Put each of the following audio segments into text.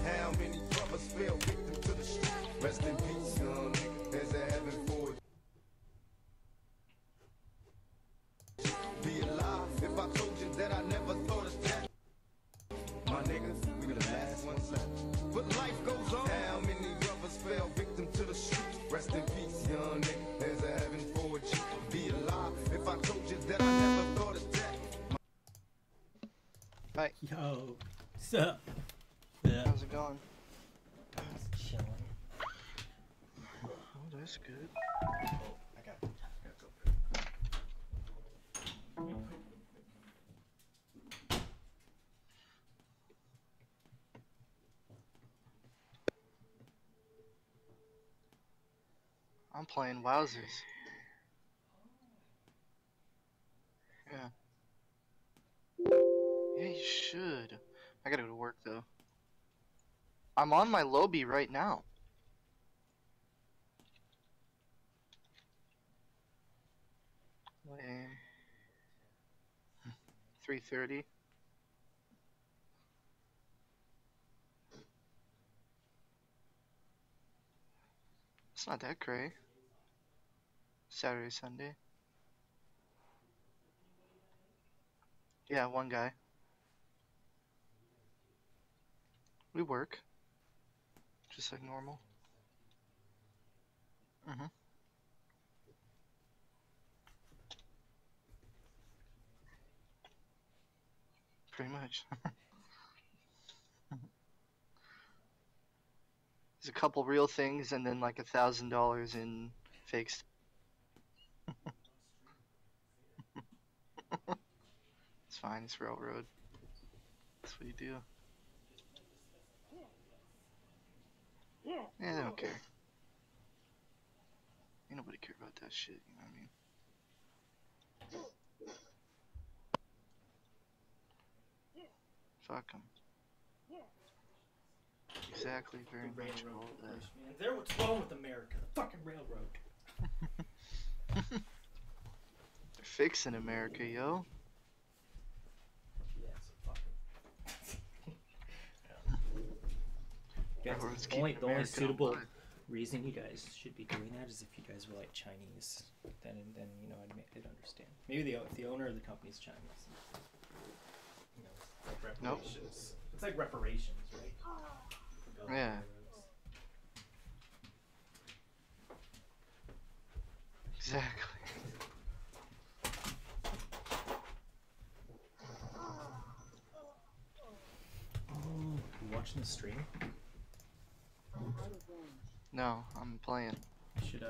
How many brothers fell victim to the street? Rest in peace, young nigga. There's a heaven for you. Be alive if I told you that I never thought of that. My niggas, we the last ones left. But life goes on. How many brothers fell victim to the street? Rest in peace, young nigga. There's a heaven for you. Be alive if I told you that I never thought of that. Hi. Yo, what's up? How's it going? Just chilling. Oh, that's good. Oh, I got go. I'm playing Wowzers. Yeah. Yeah, you should. I gotta go to work though. I'm on my lobby right now. Lame. 3:30. It's not that great. Saturday, Sunday. Yeah, one guy. We work. Just like normal. Mm-hmm. Pretty much. There's a couple real things and then like $1,000 in fakes. It's fine, it's railroad. That's what you do. Yeah, they don't care. Ain't nobody care about that shit, you know what I mean? Fuck them. Exactly, very The much railroad all that. push, man. They're what's wrong with America. The fucking railroad. They're fixing America, yo. Yeah, so fucking. Guys, Railroads the only keeping America suitable alive. reason you guys should be doing that is if you guys were like Chinese. Then you know I'd understand. Maybe if the owner of the company is Chinese. You know, it's like reparations. It's like reparations, right? For building Yeah. railroads. Exactly. You watching the stream? No, I'm playing. You should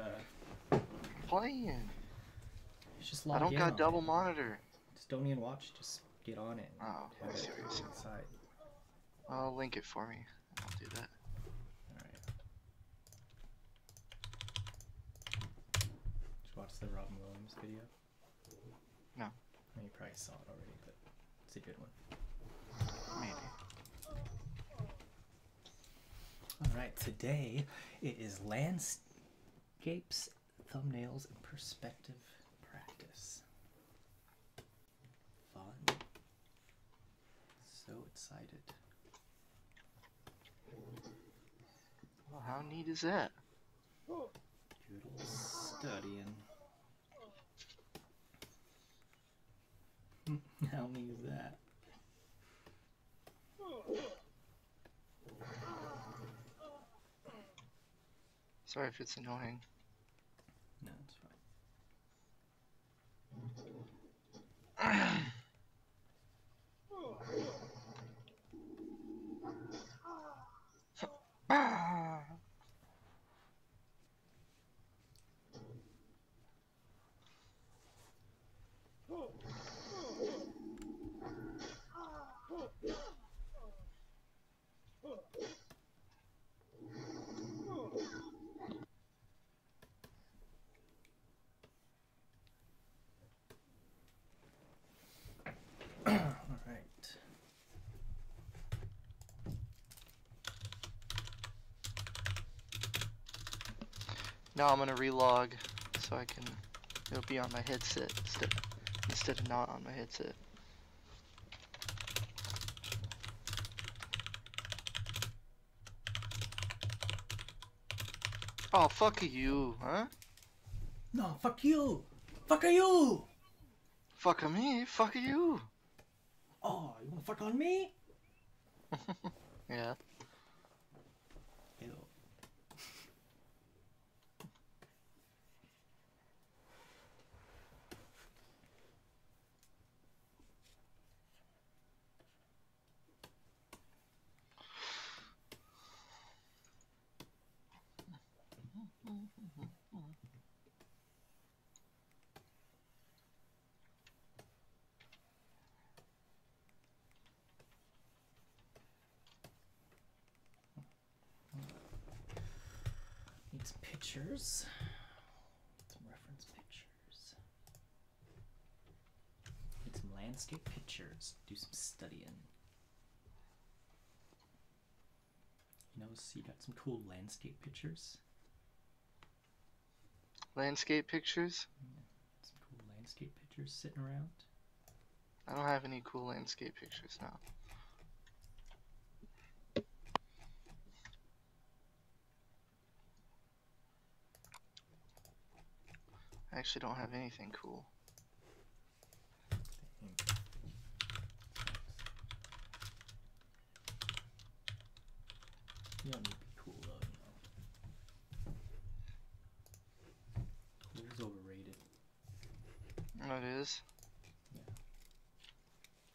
Playing. you should just log I don't in got on double it. monitor. Just don't even watch. Just get on it. And Oh, I have see it what you're saying. inside. I'll link it for me. I'll do that. All right. Did you watch the Robin Williams video? No. I mean, you probably saw it already, but it's a good one. Maybe. All right, today it is landscapes, thumbnails, and perspective practice. Fun. So excited. Well, how neat is that? Good old studying. How neat is that? Sorry if it's annoying. No, it's fine. All right. Now I'm gonna relog so I can. It'll be on my headset instead of not on my headset. Oh, fuck you, huh? No, fuck you. Fuck you. Fuck me, fuck you. Oh, you wanna fuck on me? Yeah. Ew. Need some pictures. Some reference pictures. Need some landscape pictures. Do some studying. You know, so you got some cool landscape pictures. Landscape pictures? Some cool landscape pictures sitting around. I don't have any cool landscape pictures now. I actually don't have anything cool. You don't need to be cool though, you know. Cool's overrated. Oh, it is? Yeah.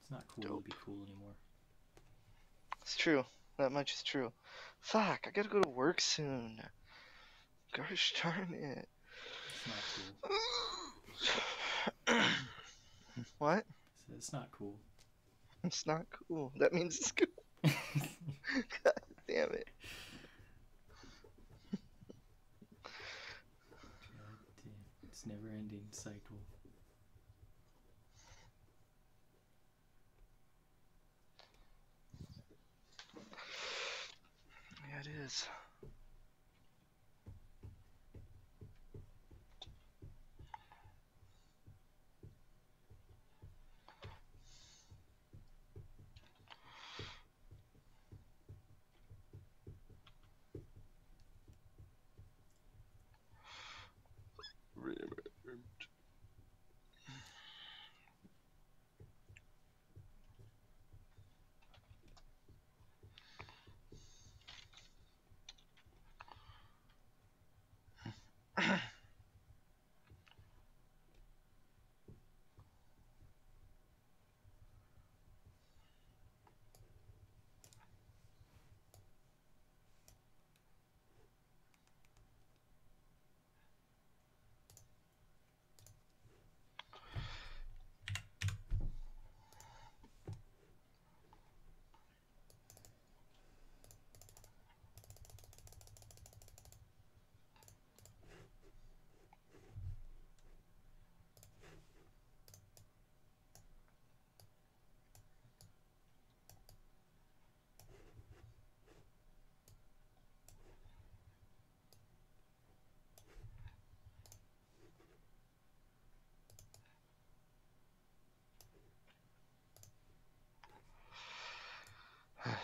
It's not cool Dope. to be cool anymore. It's true. That much is true. Fuck, I gotta go to work soon. Gosh darn it. It's not cool. What? So it's not cool. It's not cool. That means it's cool. God damn it. God damn. It's never ending cycle. Yeah, it is.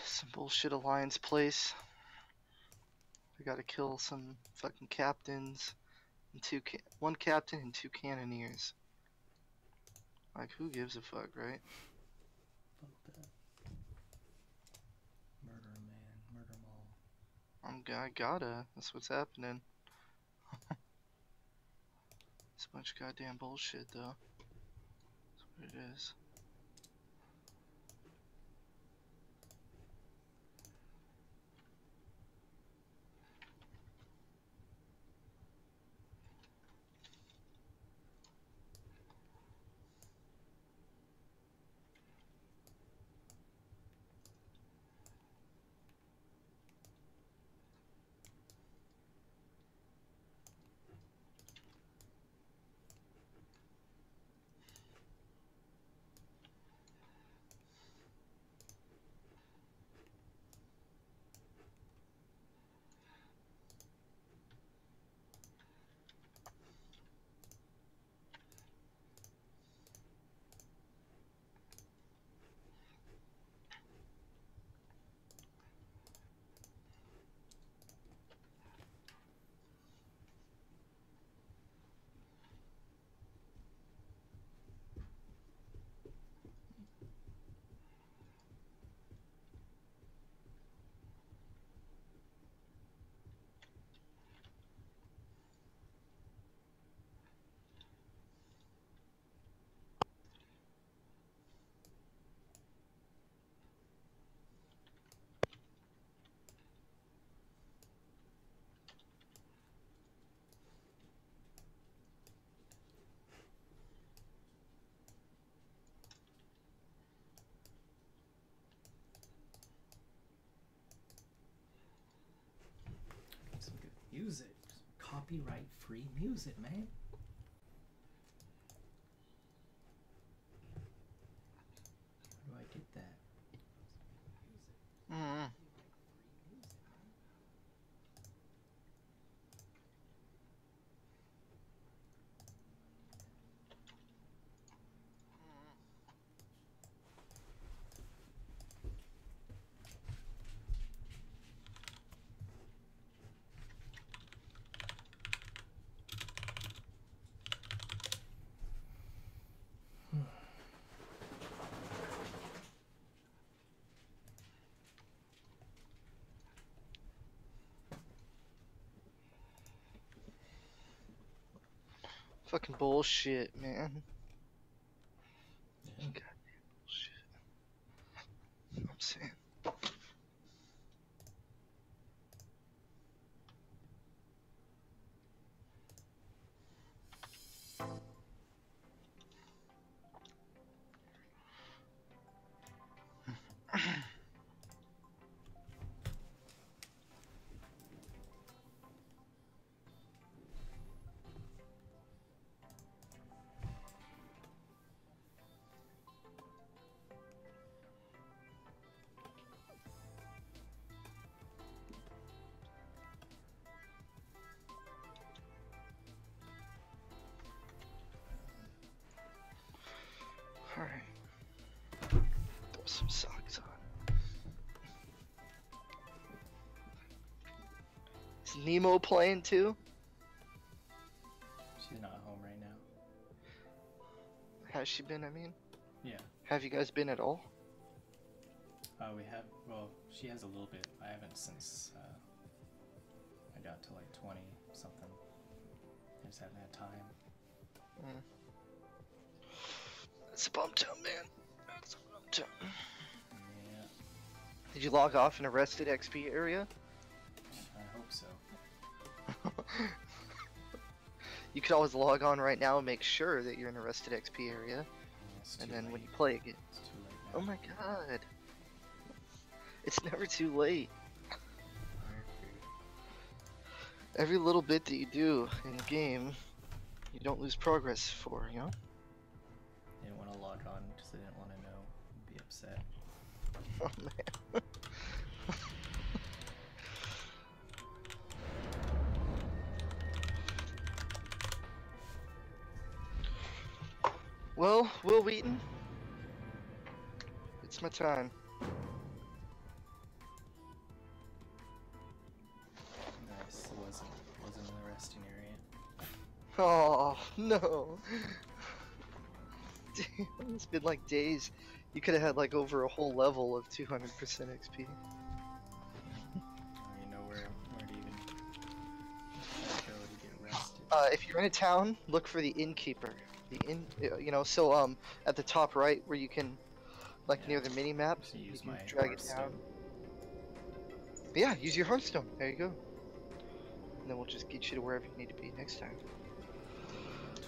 Some bullshit alliance place. We gotta kill some fucking captains and one captain and 2 cannoneers. Like, who gives a fuck, right? Fuck that. Murder a man. Murder them all. I gotta. That's what's happening. It's a bunch of goddamn bullshit, though. That's what it is. use it. Copyright free music, man. Where do I get that? Mm. Fucking bullshit, man. Yeah. Goddamn bullshit. You know what I'm saying? Alright. Throw some socks on. Is Nemo playing too? She's not home right now. Has she been, I mean? Yeah. Have you guys been at all? We have, well, she has a little bit. I haven't since I got to like 20 something. I just haven't had time. Mm. That's a bum town, man. That's a bum town. Yeah, Did you log off in Arrested XP area? I hope so. You could always log on right now and make sure that you're in Arrested XP area, It's and too then late. when you play again. It's too late now. Oh my god. It's never too late. Every little bit that you do in the game, you don't lose progress for, you know? I didn't want to log on because I didn't want to know and be upset. Oh man. Well, Will Wheaton, it's my time. Nice. It wasn't in the resting area. Oh no. Damn, it's been like days. You could have had like over a whole level of 200% XP. I don't know where to even go to get rested. If you're in a town, look for the innkeeper. The inn, you know, so at the top right where you can, like Yeah. near the mini map, Just you use can my drag it Hearthstone. down. Yeah, use your Hearthstone. There you go. And then we'll just get you to wherever you need to be next time.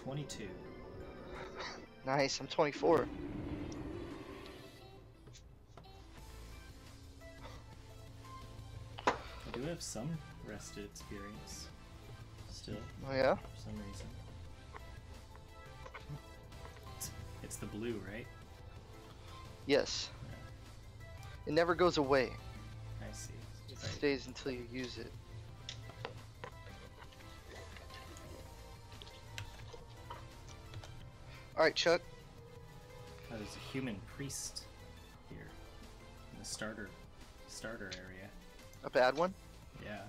22. Nice. I'm 24. I do have some rested experience still, Oh yeah. for some reason. It's the blue, right? Yes. It never goes away. I see. It Right. stays until you use it. Alright, Chuck. Oh, there's a human priest here in the starter area. A bad one? Yeah.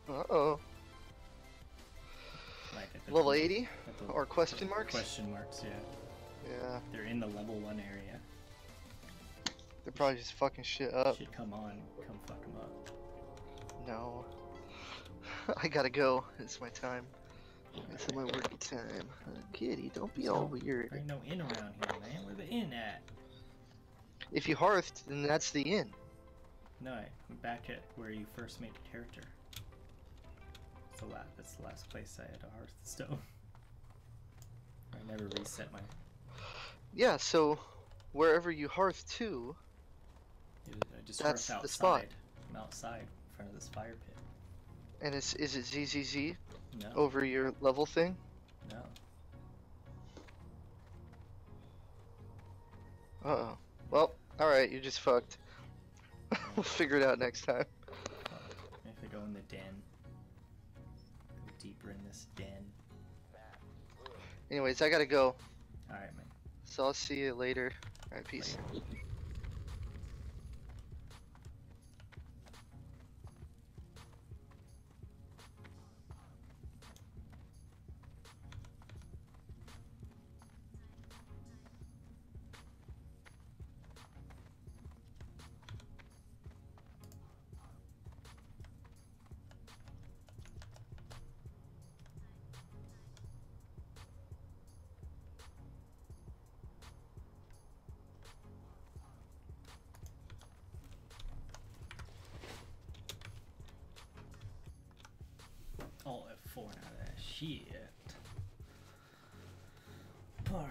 Uh-oh. Like at the Level 80? at the- Or question marks? Question marks, yeah. Yeah. They're in the level 1 area. They're probably just fucking shit up. Should come fuck them up. No. I gotta go. It's my time. It's my work time. Kitty, don't be all weird. There ain't no inn around here, man. Where the inn at? If you hearthed, then that's the inn. No, I'm back at where you first made your character. That's the last place I had a Hearthstone. I never reset my. Yeah, so wherever you hearth to, I just That's hearth the spot. outside. I'm outside in front of this fire pit. And is it ZZZ No. over your level thing? No. Uh-oh. Well, alright, you're just fucked. We'll figure it out next time. If I go in the den. Go deeper in this den. Anyways, I gotta go. Alright, man. So I'll see you later. Alright, peace. Later. Oh, F4 out of that shit. Alright.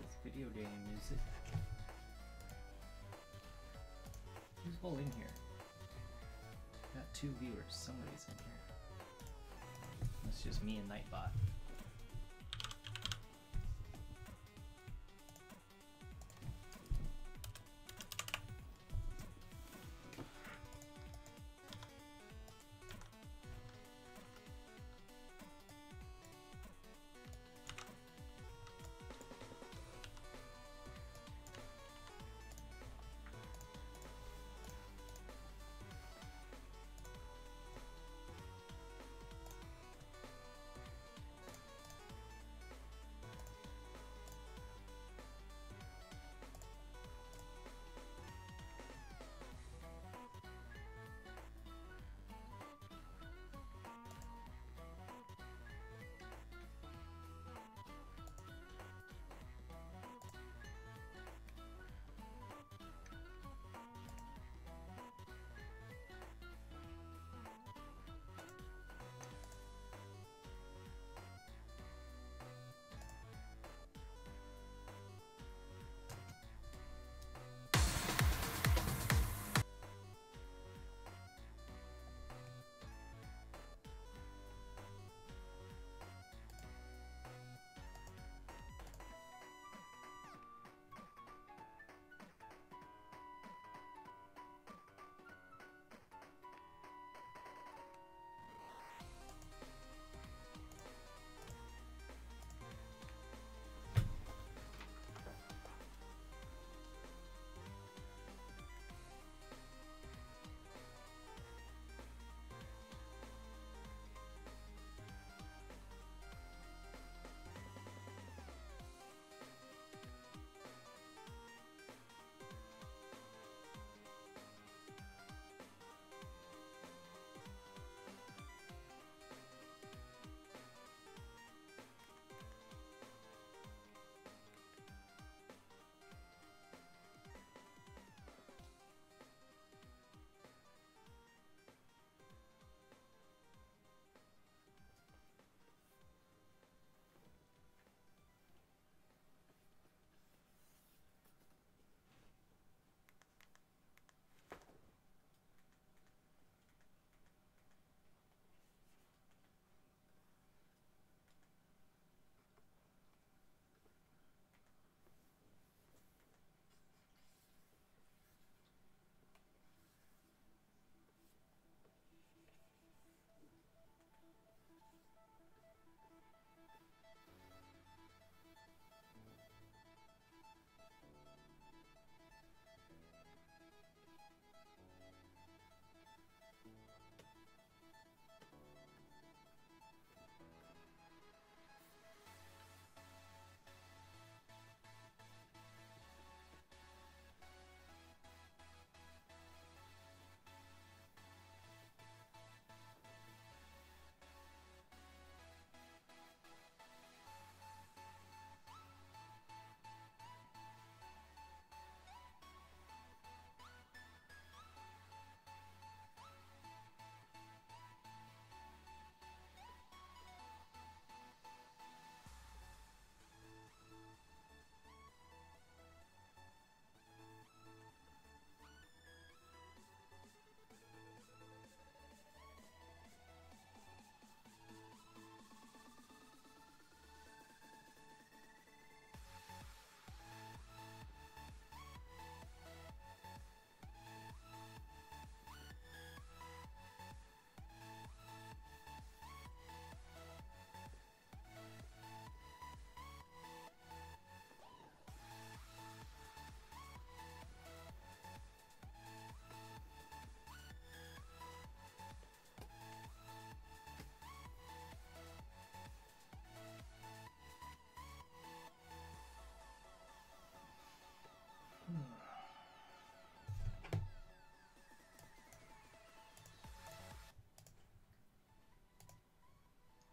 It's video game music. Who's all in here? Got 2 viewers. Somebody's in here. It's just me and Nightbot.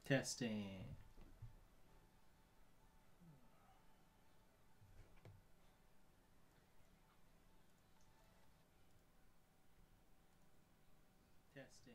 Testing. Testing.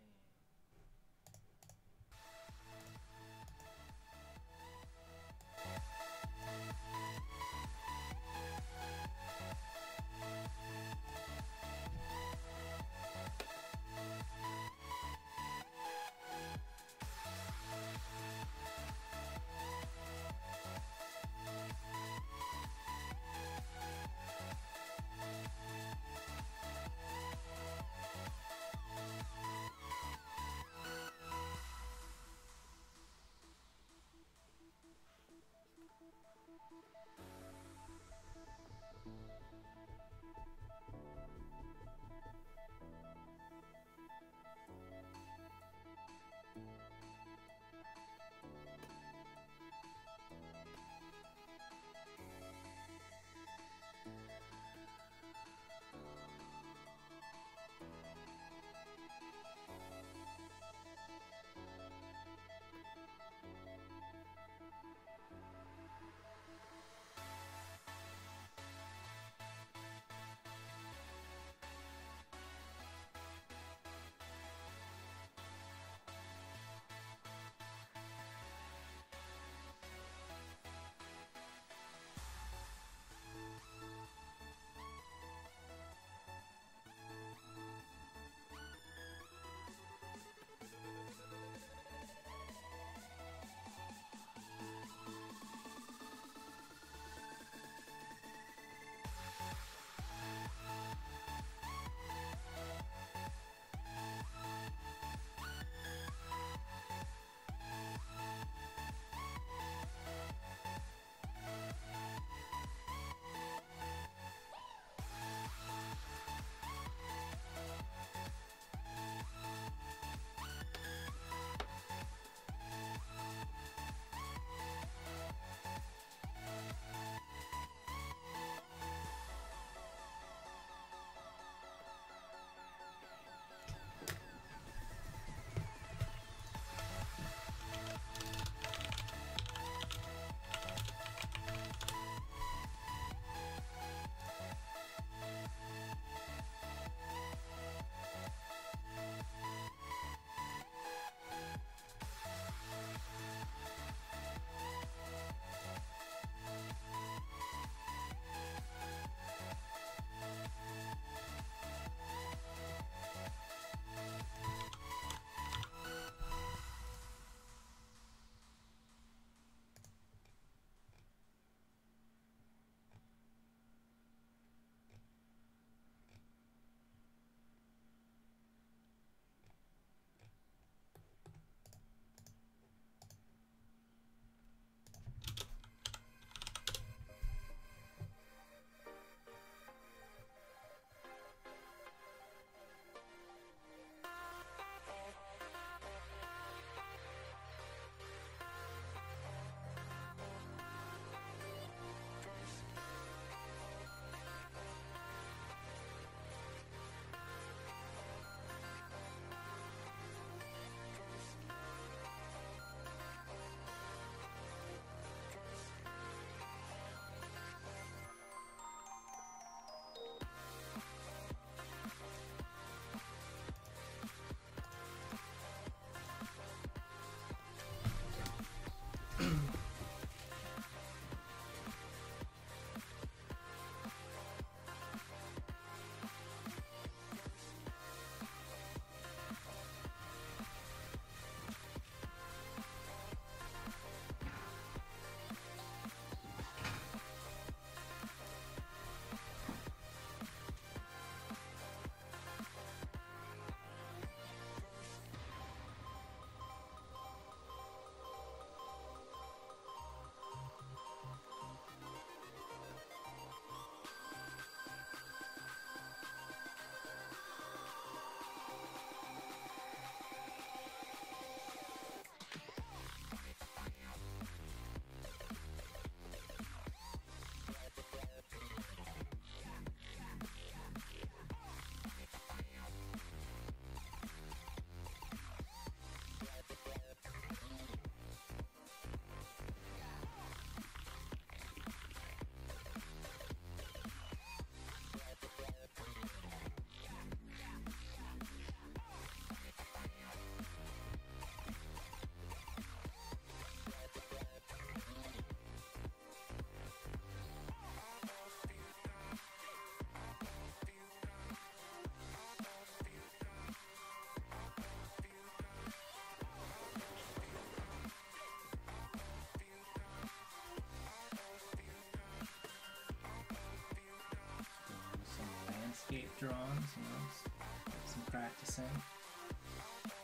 drawings, you know, some practicing. I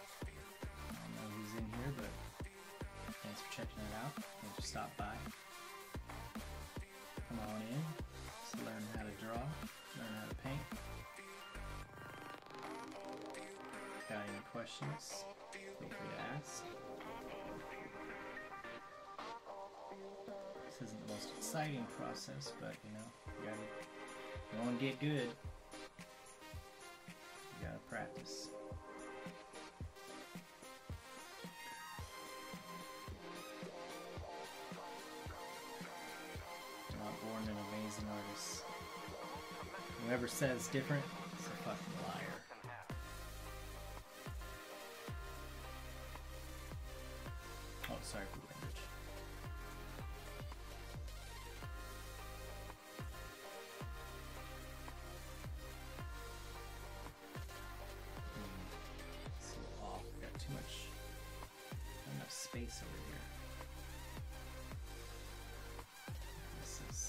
don't know who's in here, but thanks for checking it out. Thanks for stopping by. on in. Just learn how to draw, learn how to paint. Got any questions? Feel free to ask. This isn't the most exciting process, but you know, you want to get good. You gotta practice. Not born an amazing artist. Whoever says different is a fucking liar. Oh, sorry for the language. So off. Got too much. Not enough space over here. This is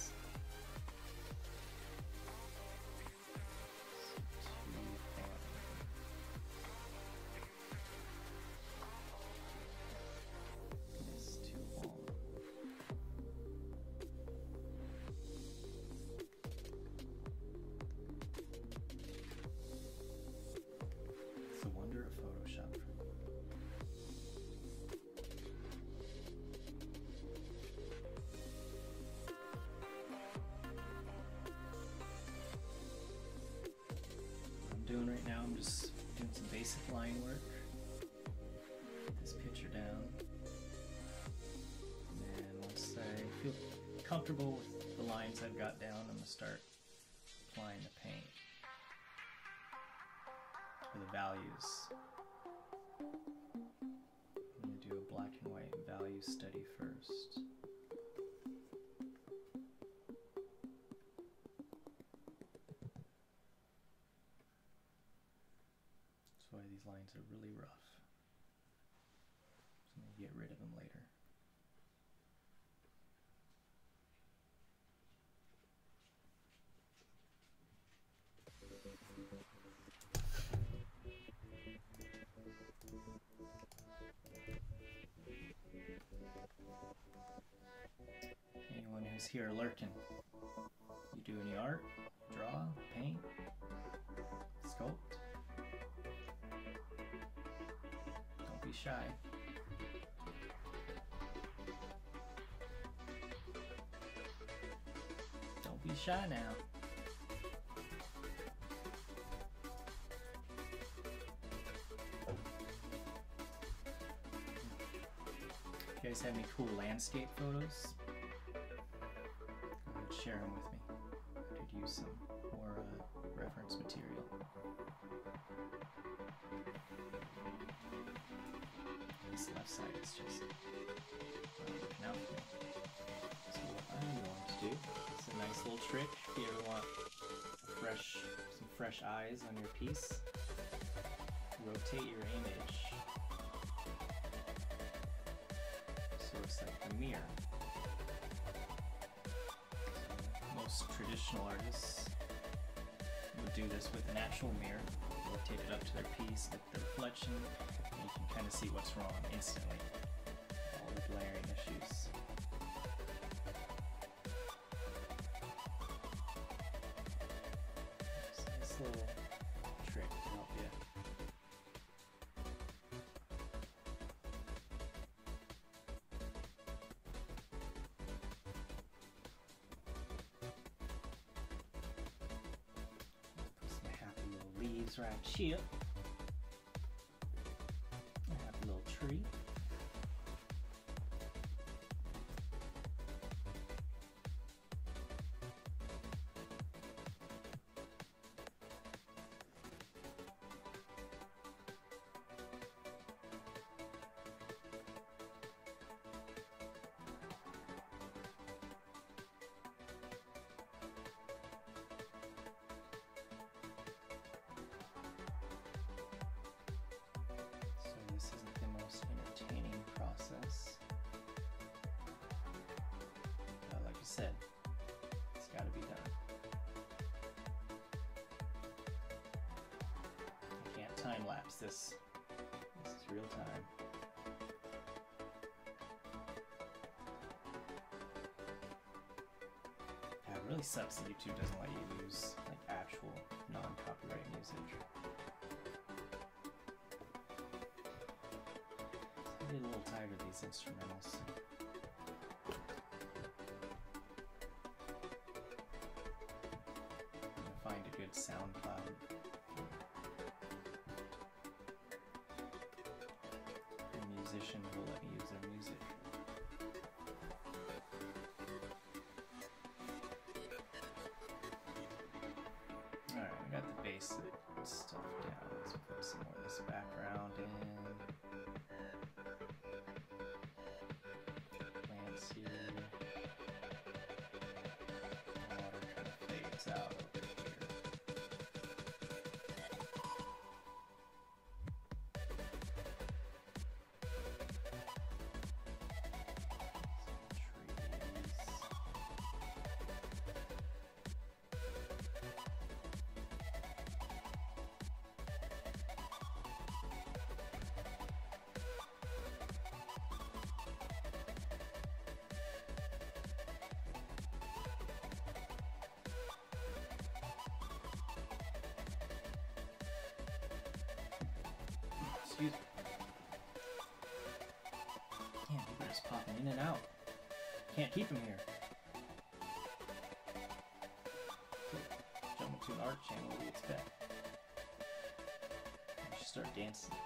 too far. It's too long. It's the wonder of Photoshop. What I'm doing right now, I'm just doing some basic line work. Get this picture down. And once I feel comfortable with the lines I've got down, I'm going to start applying the paint. For the values. I'm going to do a black and white value study first. That's why these lines are really rough. So I'm going to get rid of them later. Anyone who's here lurking, you do any art, draw, paint, sculpt? Don't be shy. Don't be shy now. You guys have any cool landscape photos? Go ahead, share them with me. I could use some more reference material. This left side is just working out for me. So what I'm going to do is a nice little trick if you ever want some fresh eyes on your piece. Rotate your image. So it's like a mirror. So most traditional artists would do this with an actual mirror, rotate it up to their piece, look at the reflection, and you can kind of see what's wrong instantly. All the glaring issues. So this little trick to help you. Put some happy little leaves right here. A happy little tree. So this isn't the most entertaining process. But like I said, it's got to be done. I can't time lapse this. This is real time. It really sucks that YouTube doesn't let you use like actual non-copyright music. I get a little tired of these instrumentals. Find a good SoundCloud. A musician who will let me use their music. Alright, we got the basic stuff down. Let's put some more of this background in. Plants here. Water kind of fades out over here. Excuse me. Damn, people are just popping in and out. Can't keep them here. Jump into an art channel, what do you expect? You should start dancing.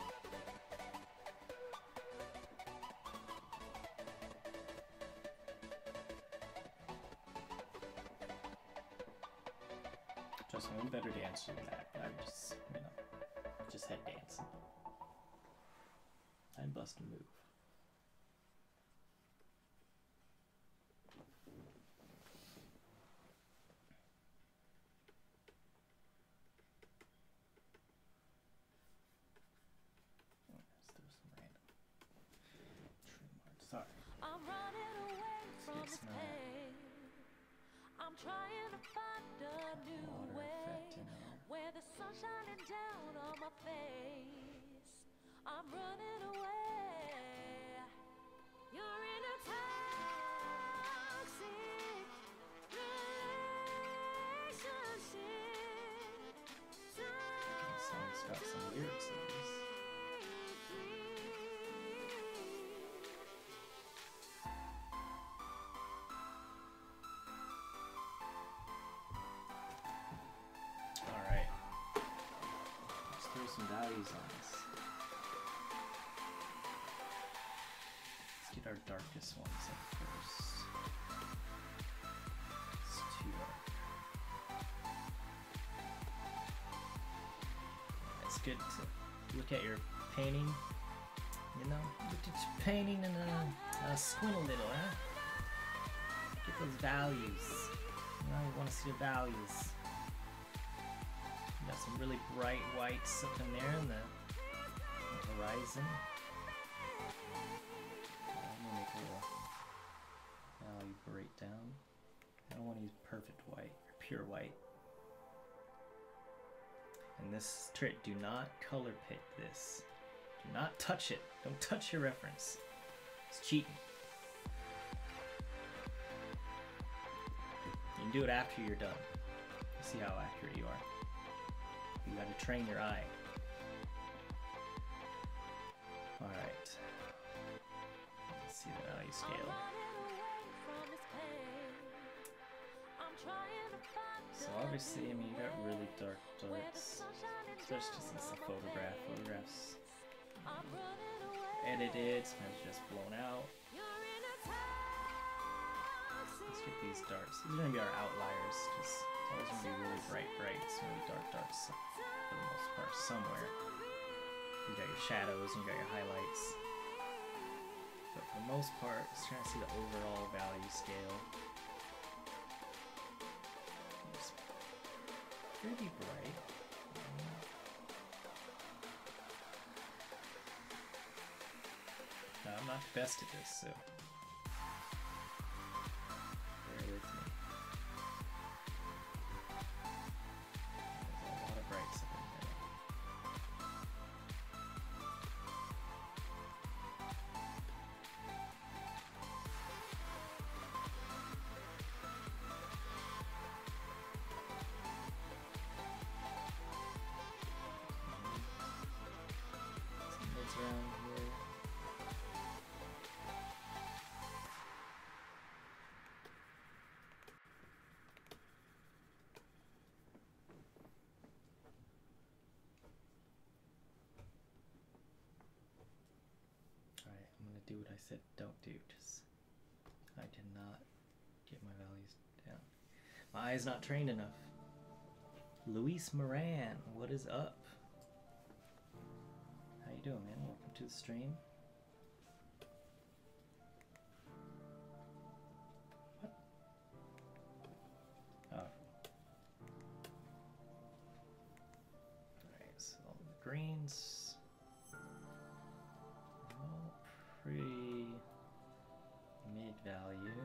Trust me, I'm a better dancer than that, but I'm just, you know, just head dancing. I'm bust a move. Let's do some random trim art. Sorry. I'm running away from this pain. I'm trying to find a new way where the sun's shining down on my face. I'm running away. You're in a toxic relationship. This song's got some lyrics in this. Alright. Let's throw some values on this. Let's get our darkest ones up first. It's too dark. It's good to look at your painting, you know? Look at your painting and squint a little, huh? Get those values. You know, you want to see the values. You got some really bright whites up in there in the horizon. I'm gonna make a little value breakdown. I don't want to use perfect white or pure white. And this trick, do not color pick this. Do not touch it. Don't touch your reference. It's cheating. You can do it after you're done. See how accurate you are. You gotta train your eye. Alright. Let's see the value scale. So obviously, I mean, you got really dark darks, especially since the photographs edited, sometimes just blown out. Let's get these darks. These are gonna be our outliers, because it's always gonna be really bright, it's gonna be darks for the most part somewhere. You got your shadows and you got your highlights. But for the most part, just trying to see the overall value scale. It's pretty bright. I'm not the best at this, so bear with me. There's a lot of brights up in there. do what I said don't do. Just, I did not get my values down. My eye's not trained enough. Luis Moran, what is up? How you doing, man? Welcome to the stream. What? Oh. Alright, so the greens are all pretty mid-value.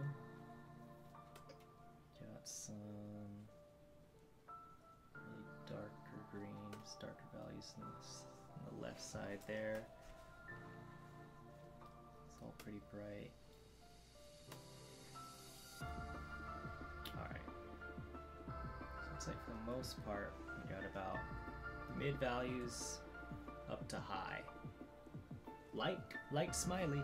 Got some really darker greens, darker values on the left side there. It's all pretty bright. Alright. So looks like for the most part, we got about mid values up to high. Like smiley.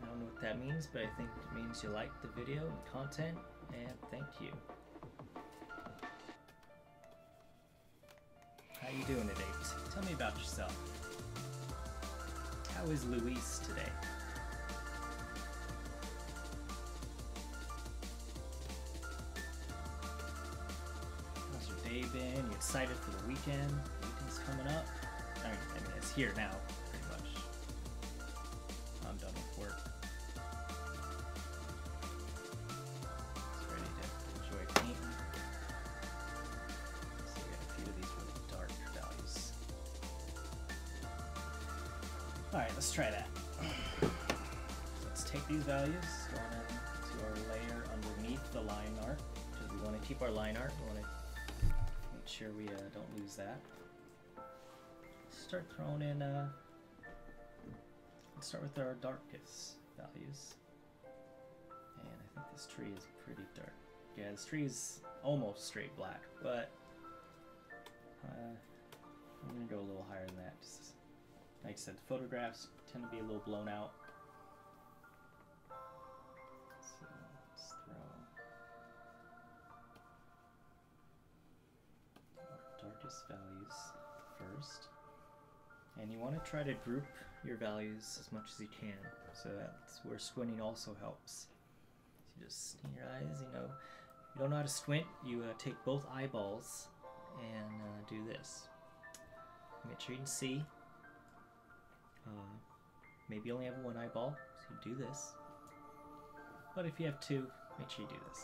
I don't know what that means, but I think it means you like the video and content, and thank you. How you doing today? Tell me about yourself. How is Luis today? How's your day been? You excited for the weekend? The weekend's coming up. I mean, it's here now, pretty much. I'm done with work. Just ready to enjoy painting. So we got a few of these really dark values. Alright, let's try that. So let's take these values, go on into our layer underneath the line art, because we want to keep our line art. We want to make sure we don't lose that. Start throwing in, let's start with our darkest values. And I think this tree is pretty dark. Yeah, this tree is almost straight black, but I'm gonna go a little higher than that. Just, like I said, the photographs tend to be a little blown out. So let's throw our darkest values first. And you want to try to group your values as much as you can. So that's where squinting also helps. So you just in your eyes, you know, if you don't know how to squint, you take both eyeballs and do this. Make sure you can see. Maybe you only have one eyeball, so you do this. But if you have two, make sure you do this.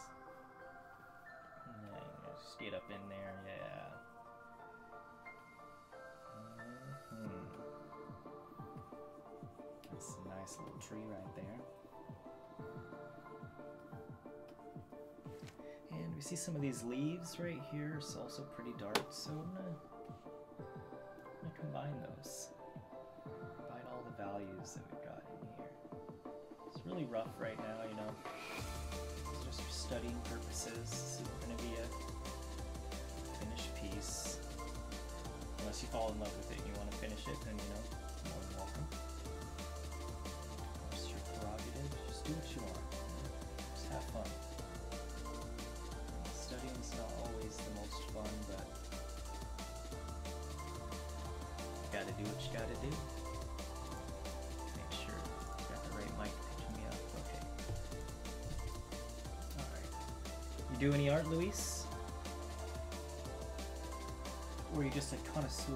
And then just get up in there, yeah. That's a nice little tree right there. And we see some of these leaves right here. It's also pretty dark, so I'm gonna combine those. Combine all the values that we've got in here. It's really rough right now, you know. It's just for studying purposes. This isn't gonna be a finished piece. Unless you fall in love with it and you want to finish it, then, you know, more than welcome. It's your prerogative. Just do what you want. Just have fun. Studying's not always the most fun, but you gotta do what you gotta do. Make sure you got the right mic picking me up. Okay. Alright. You do any art, Luis? Or are you just a connoisseur?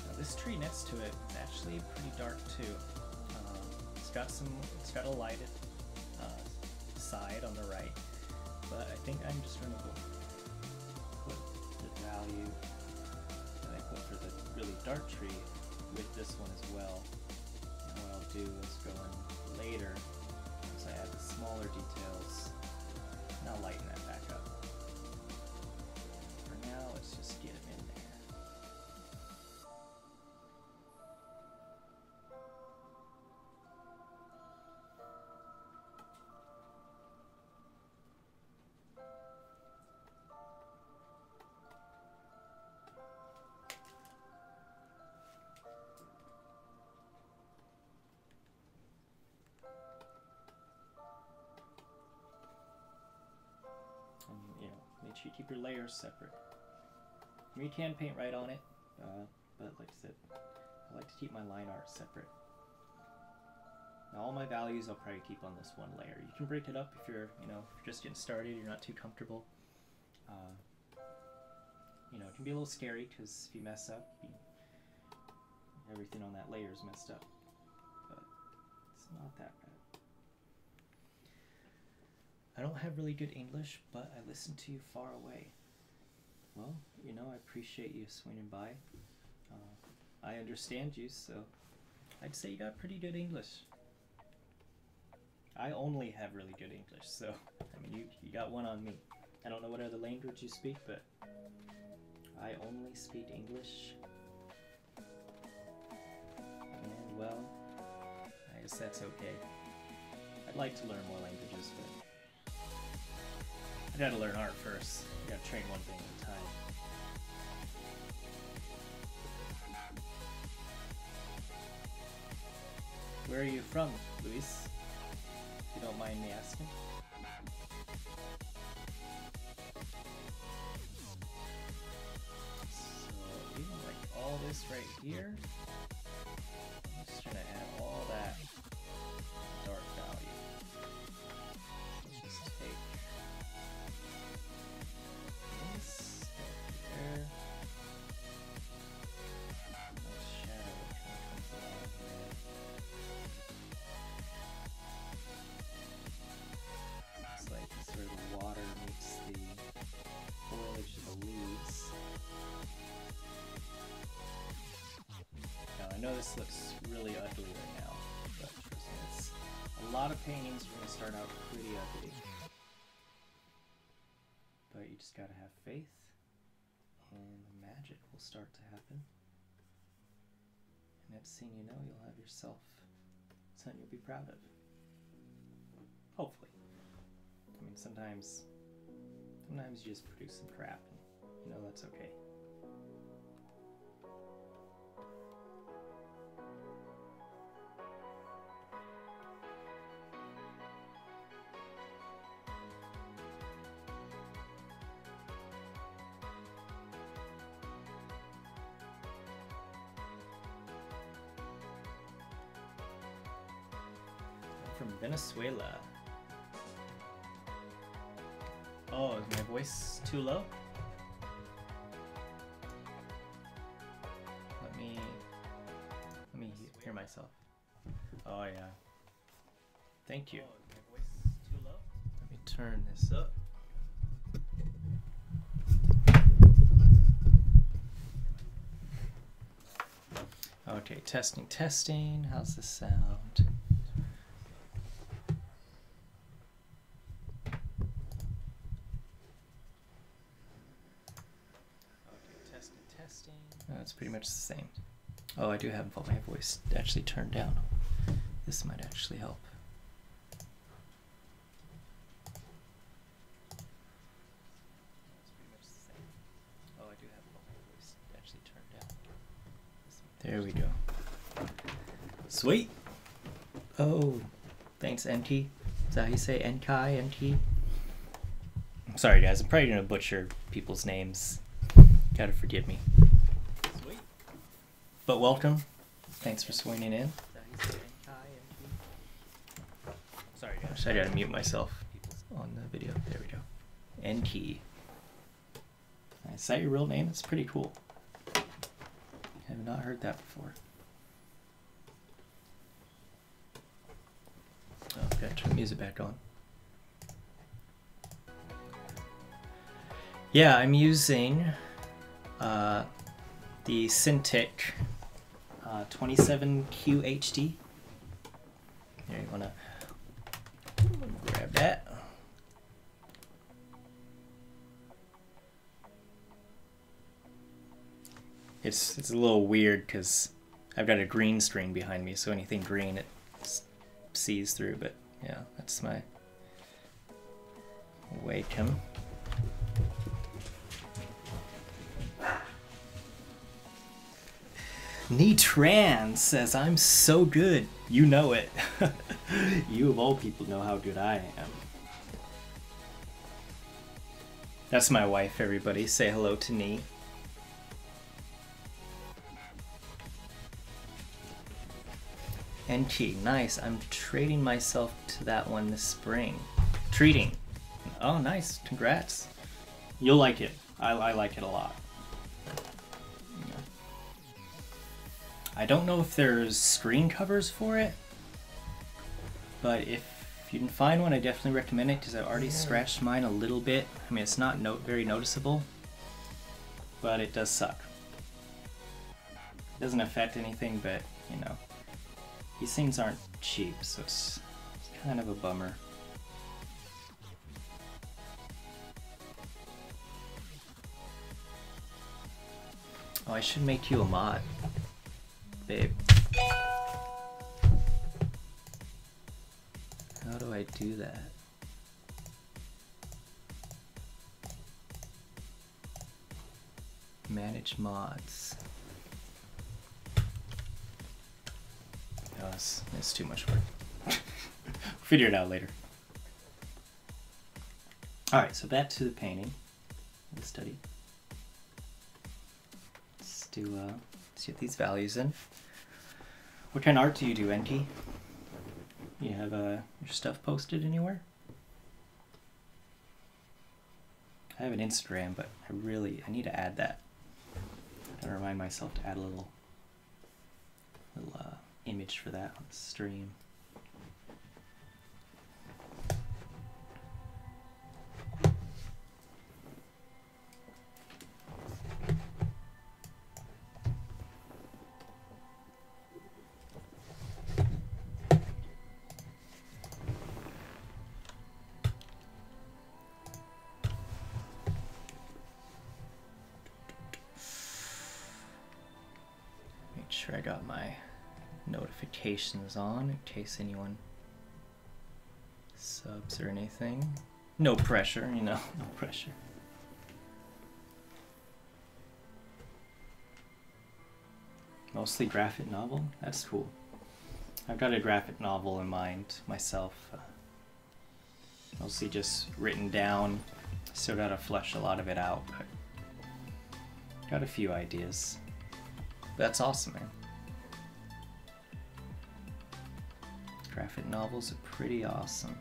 Now this tree next to it is actually pretty dark too. It's got a lighted side on the right, but I think I'm just gonna go put the value that I put for the really dark tree with this one as well. And what I'll do is go in later, once I add the smaller details, and I'll lighten that back up. For now, let's just get them in there. keep your layers separate. I mean, you can paint right on it, but like I said, I like to keep my line art separate. Now all my values I'll probably keep on this one layer. You can break it up if you're, if you're just getting started, you're not too comfortable. It can be a little scary because if you mess up, everything on that layer is messed up. But it's not that bad. I don't have really good English, but I listen to you far away. Well, I appreciate you swinging by. I understand you, so I'd say you got pretty good English. I only have really good English, so I mean, you got one on me. I don't know what other language you speak, but I only speak English. And well, I guess that's okay. I'd like to learn more languages, but I gotta learn art first. I gotta train one thing at a time. Where are you from, Luis? If you don't mind me asking. So even like all this right here, I'm just trying to add all that dark value. Let's just take this there. Nice shadow comes along there. Looks like this is where the water meets the foliage of the leaves. Now I know this looks really ugly right now, but trust me, it's a lot of paintings are going to start out pretty ugly. But you just gotta have faith, and the magic will start to happen. And next thing you know, you'll have yourself something you'll be proud of. Hopefully. I mean, sometimes you just produce some crap, and that's okay. I'm from Venezuela. Oh, is my voice too low? Let me hear myself. Oh yeah. Thank you. Oh, is my voice too low? Let me turn this up. Okay, testing. How's this sound? It's pretty much the same. Oh, I do have my voice actually turned down. This might actually help. It's pretty much the same. Oh, I do have my voice actually turned down. There we go. Sweet. Oh, thanks, NT. Is that how you say NK, NT? I'm sorry, guys. I'm probably gonna butcher people's names. Gotta forgive me. But welcome. Thanks for swinging in. Sorry, guys. I gotta mute myself on the video. There we go. NT. Is that your real name? It's pretty cool. I have not heard that before. Oh, gotta turn the music back on. Yeah, I'm using the Cintiq 27QHD. There, you wanna grab that. It's a little weird because I've got a green screen behind me, so anything green it sees through. But yeah, that's my Wacom. Netran says, I'm so good. You know it. You of all people know how good I am. That's my wife, everybody. Say hello to Nee. NT, nice. I'm trading myself to that one this spring. Treating. Oh, nice. Congrats. You'll like it. I like it a lot. I don't know if there's screen covers for it, but if you can find one, I definitely recommend it because I've already scratched mine a little bit. I mean, it's not very noticeable, but it does suck. It doesn't affect anything, but, you know, these things aren't cheap, so it's kind of a bummer. Oh, I should make you a mod, babe. How do I do that? Manage mods. Oh, it's too much work. Figure it out later. Alright, so back to the painting, the study. Let's get these values in. What kind of art do you do, Enki? You have your stuff posted anywhere? I have an Instagram, but I need to add that. I gotta remind myself to add a little image for that on the stream. Sure I got my notifications on in case anyone subs or anything. No pressure, you know, no pressure. Mostly graphic novel? That's cool. I've got a graphic novel in mind myself. Mostly just written down. Still gotta flesh a lot of it out, but got a few ideas. That's awesome, man. Graphic novels are pretty awesome.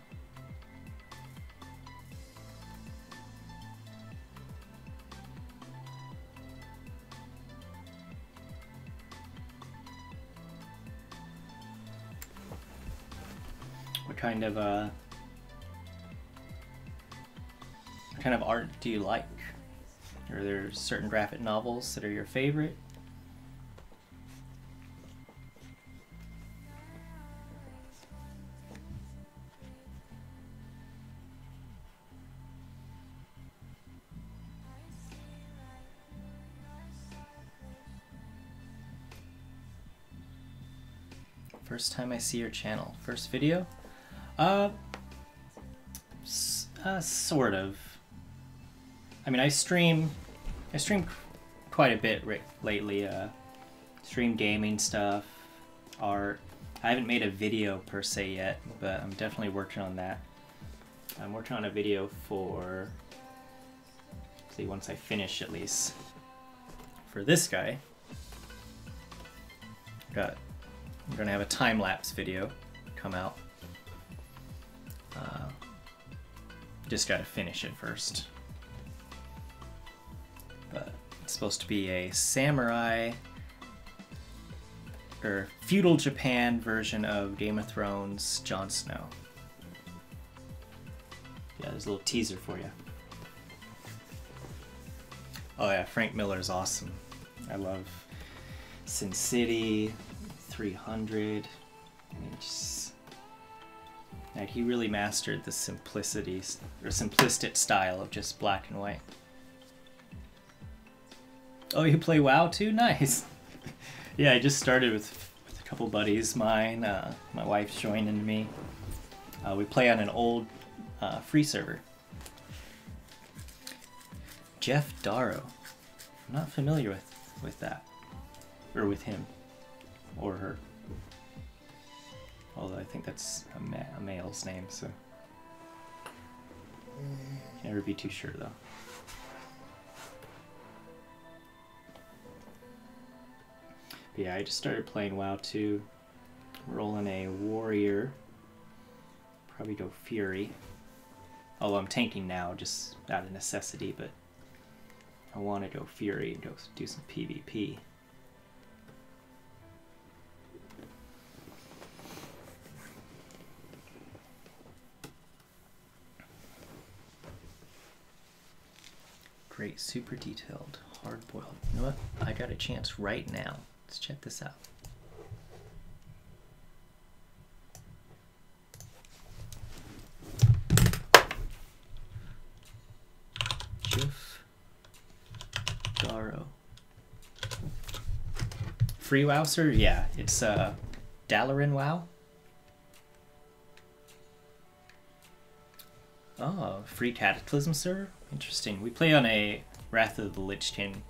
What kind of art do you like? Are there certain graphic novels that are your favorite? First time I see your channel. First video? Sort of. I mean, I stream quite a bit lately. Stream gaming stuff, art. I haven't made a video per se yet, but I'm definitely working on that. I'm working on a video for, see, once I finish at least, for this guy. I'm gonna have a time-lapse video come out. Just gotta finish it first. But it's supposed to be a samurai or feudal Japan version of Game of Thrones Jon Snow. Yeah, there's a little teaser for you. Oh yeah, Frank Miller's awesome. I love Sin City, 300. I mean, just, like, he really mastered the simplistic style of just black and white. Oh, you play WoW too? Nice. Yeah, I just started with a couple buddies mine. My wife's joining me. We play on an old free server. Jeff Darrow. I'm not familiar with that. Or with him. Or her. Although I think that's a male's name, so. Can never be too sure though. But yeah, I just started playing WoW too. Rolling a warrior. Probably go Fury. Although I'm tanking now, just out of necessity, but I want to go Fury and go do some PvP. Great, super detailed, hard boiled. You know what? I got a chance right now. Let's check this out. Jif Daro. Free WoW, sir? Yeah, it's Dalaran WoW. Oh, free Cataclysm server? Interesting. We play on a Wrath of the Lich King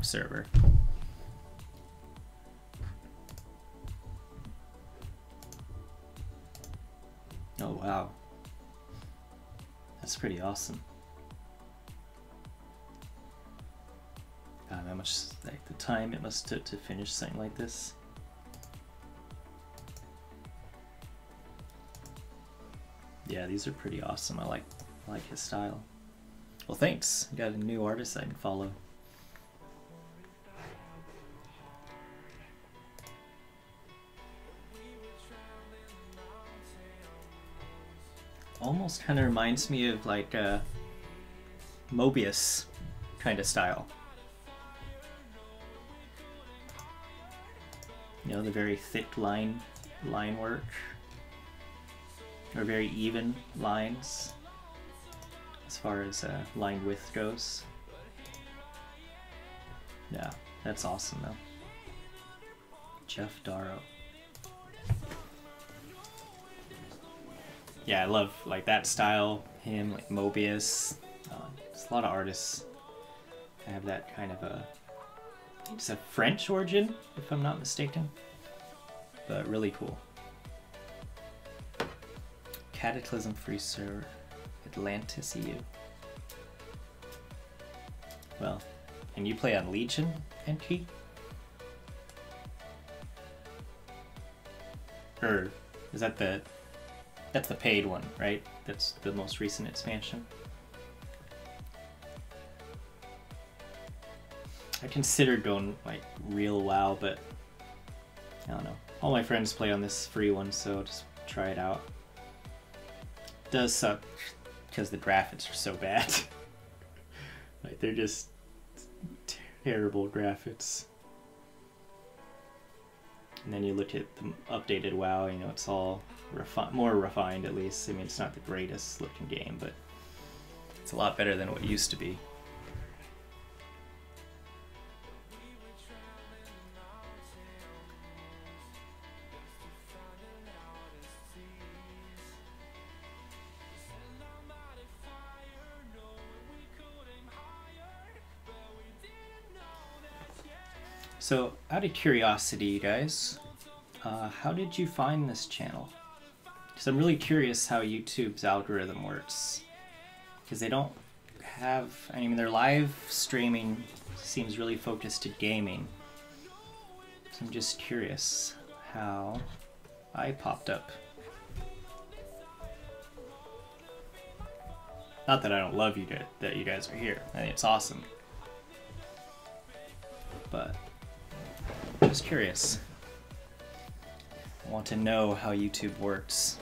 server. Oh wow. That's pretty awesome. God, how much, like, the time it must took to finish something like this. Yeah, these are pretty awesome. I like his style. Well, thanks. You got a new artist I can follow. Almost kind of reminds me of like Mobius kind of style. You know, the very thick line work, or very even lines as far as line width goes. Yeah, that's awesome though. Jeff Darrow. Yeah, I love like that style. Him, like Mobius. There's a lot of artists that have that kind of a, it's a French origin, if I'm not mistaken, but really cool. Cataclysm free server, Atlantis EU. Well, and you play on Legion, NP? Or is that the, that's the paid one, right? That's the most recent expansion. I considered going like real WoW, but I don't know. All my friends play on this free one, so I'll just try it out. It does suck because the graphics are so bad. Like, they're just terrible graphics. And then you look at the updated WoW, you know, it's all more refined at least. I mean, it's not the greatest looking game, but it's a lot better than what it used to be. So, out of curiosity, you guys, how did you find this channel? Because I'm really curious how YouTube's algorithm works. Because they don't have, I mean, their live streaming seems really focused to gaming. So I'm just curious how I popped up. Not that I don't love you guys, that you guys are here. I think it's awesome. But I'm just curious. I want to know how YouTube works.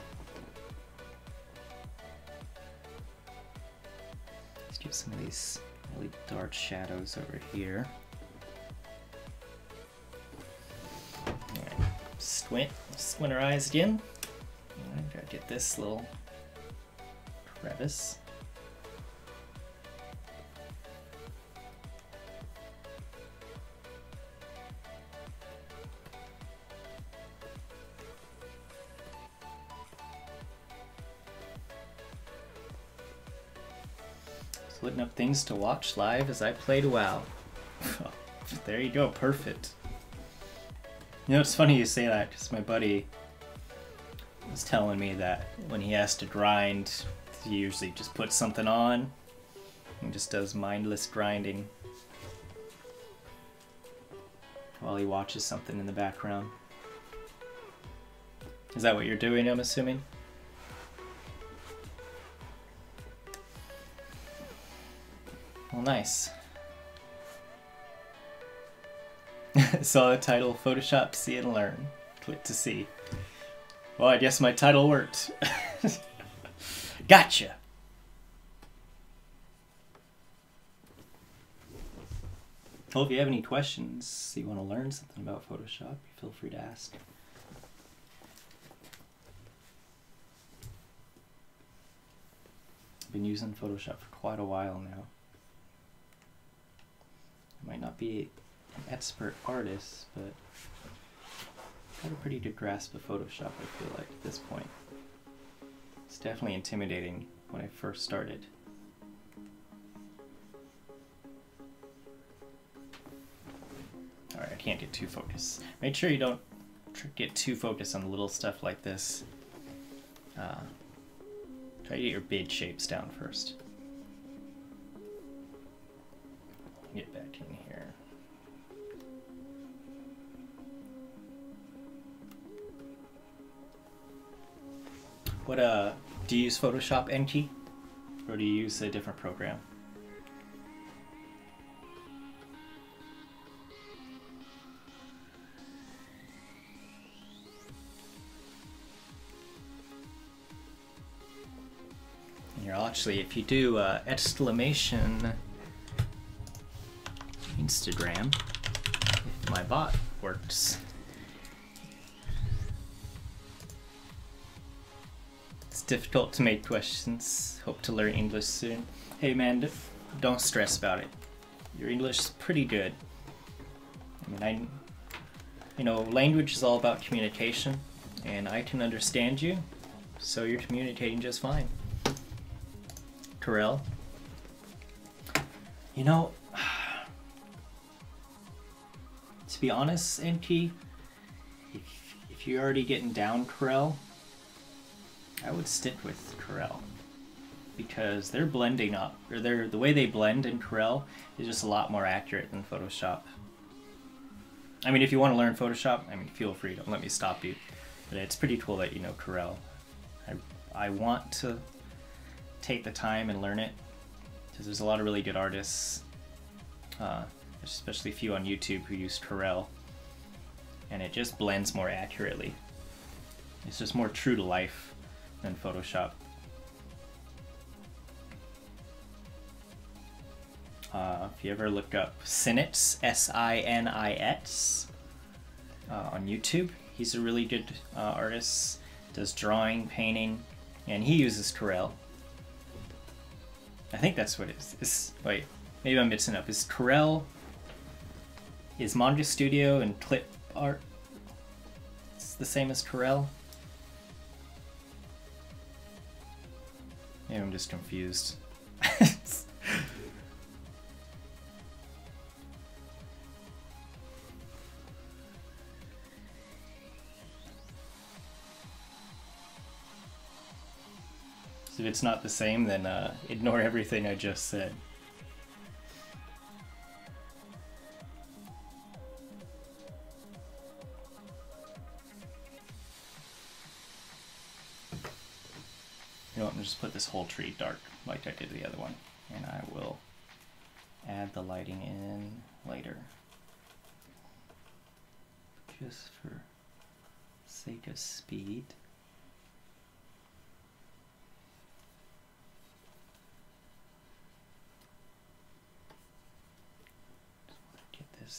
Let's give some of these really dark shadows over here. Alright, squint our eyes again. Alright, gotta get this little crevice. Splitting up things to watch live as I played WoW. There you go, perfect. You know, it's funny you say that, because my buddy was telling me that when he has to grind, he usually just puts something on and just does mindless grinding. while he watches something in the background. Is that what you're doing, I'm assuming? Well, nice. Saw the title, Photoshop, see and learn. Click to see. Well, I guess my title worked. Gotcha! Well, if you have any questions, you want to learn something about Photoshop, feel free to ask. I've been using Photoshop for quite a while now. I might not be an expert artist, but got a pretty good grasp of Photoshop, I feel like, at this point. It's definitely intimidating when I first started. Alright, I can't get too focused. Make sure you don't get too focused on little stuff like this. Try to get your big shapes down first. Get back in here. What do you use Photoshop NT? Or do you use a different program? Here, actually, if you do exclamation Instagram, if my bot works. It's difficult to make questions. Hope to learn English soon. Hey man, don't stress about it. Your English is pretty good. I mean, you know, language is all about communication, and I can understand you, so you're communicating just fine. Corel. You know, to be honest, NT, if you're already getting down Corel, I would stick with Corel, because they're blending up, or the way they blend in Corel is just a lot more accurate than Photoshop. I mean, if you want to learn Photoshop, I mean, feel free, don't let me stop you, but it's pretty cool that you know Corel. I want to take the time and learn it, because there's a lot of really good artists, especially a few on YouTube who use Corel, and it just blends more accurately. It's just more true to life than Photoshop. If you ever look up Sinits, S-I-N-I-X, on YouTube, he's a really good artist, does drawing, painting, and he uses Corel. I think that's what it is. Wait, maybe I'm mixing up. Is Corel, is Manga Studio and Clip Art it's the same as Corel? Maybe I'm just confused. If it's not the same, then ignore everything I just said. You know what, I'm just put this whole tree dark like I did the other one, and I will add the lighting in later. Just for sake of speed.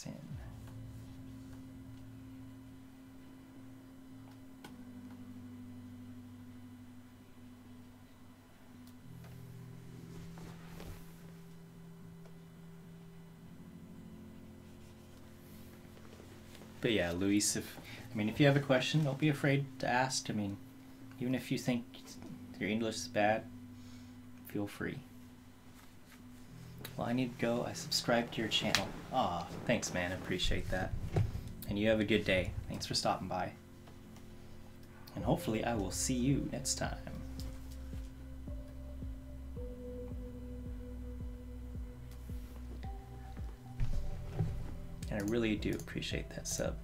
In. But yeah, Luis, if you have a question, don't be afraid to ask. I mean, even if you think your English is bad, feel free. Well, I need to go. I subscribed to your channel. Aw, thanks, man. I appreciate that. And you have a good day. Thanks for stopping by. And hopefully I will see you next time. And I really do appreciate that sub.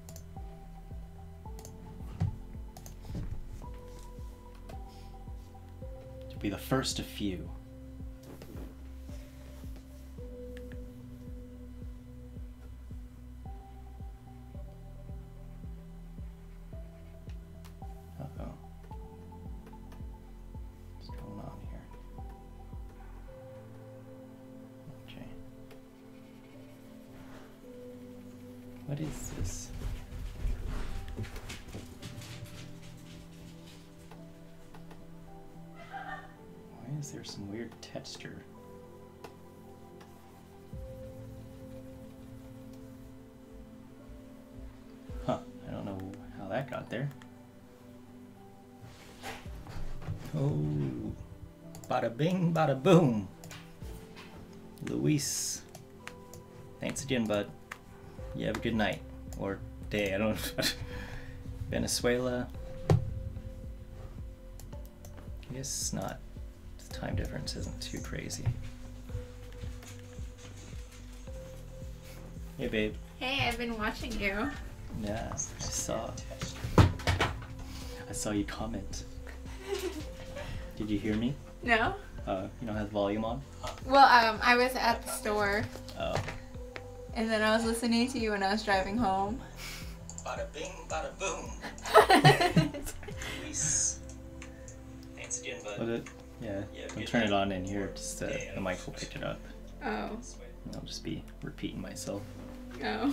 To be the first of few. Uh-oh. What's going on here? Okay. What is this? Why is there some weird texture? Huh, I don't know how that got there. Oh, bada bing, bada boom. Luis, thanks again, bud. You have a good night or day. I don't know. Venezuela. I guess it's not. The time difference isn't too crazy. Hey, babe. Hey, I've been watching you. Yeah, I saw you comment. Did you hear me? No? You don't have the volume on? Well, I was at the store, Oh. and then I was listening to you when I was driving home. Bada bing, bada boom. Luis. Thanks again, bud. Yeah, don't turn it on in here, just the mic will pick it up. Oh. I'll just be repeating myself. Oh.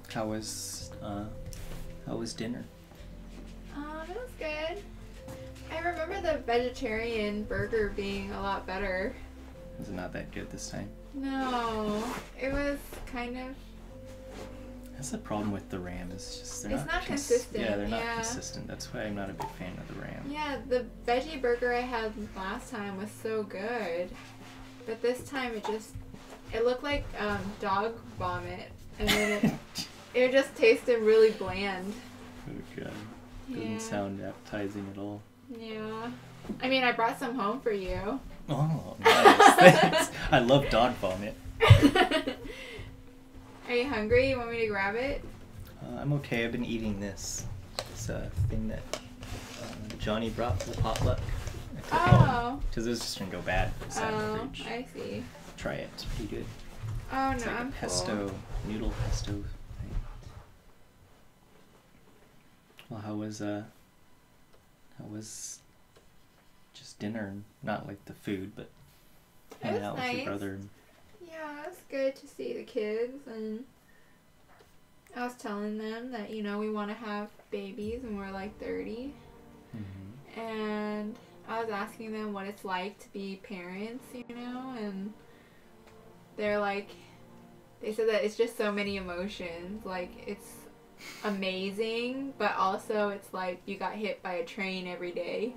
How was dinner? It was good. I remember the vegetarian burger being a lot better. Was it not that good this time? No, it was kind of... That's the problem with the RAM, is just they're It's not consistent, Yeah, they're not yeah. consistent. That's why I'm not a big fan of the RAM. Yeah, the veggie burger I had last time was so good. But this time it looked like dog vomit. And then it just tasted really bland. Oh god. Doesn't Yeah. sound appetizing at all. Yeah. I mean, I brought some home for you. Oh, nice. Thanks. I love dog vomit. Are you hungry? You want me to grab it? I'm okay. I've been eating this. It's a thing that Johnny brought for the potluck. I took home. Because it was just going to go bad inside the fridge. I see. Try it. It's pretty good. Oh, It's no, like I'm a pesto, full. noodle pesto thing. Well, how was just dinner? Not like the food, but hanging was out with nice. your brother. Yeah, it's good to see the kids, and I was telling them that, you know, we want to have babies when we're like 30, Mm-hmm. and I was asking them what it's like to be parents, you know, and they're like, they said that it's just so many emotions, like, it's amazing, but also it's like you got hit by a train every day.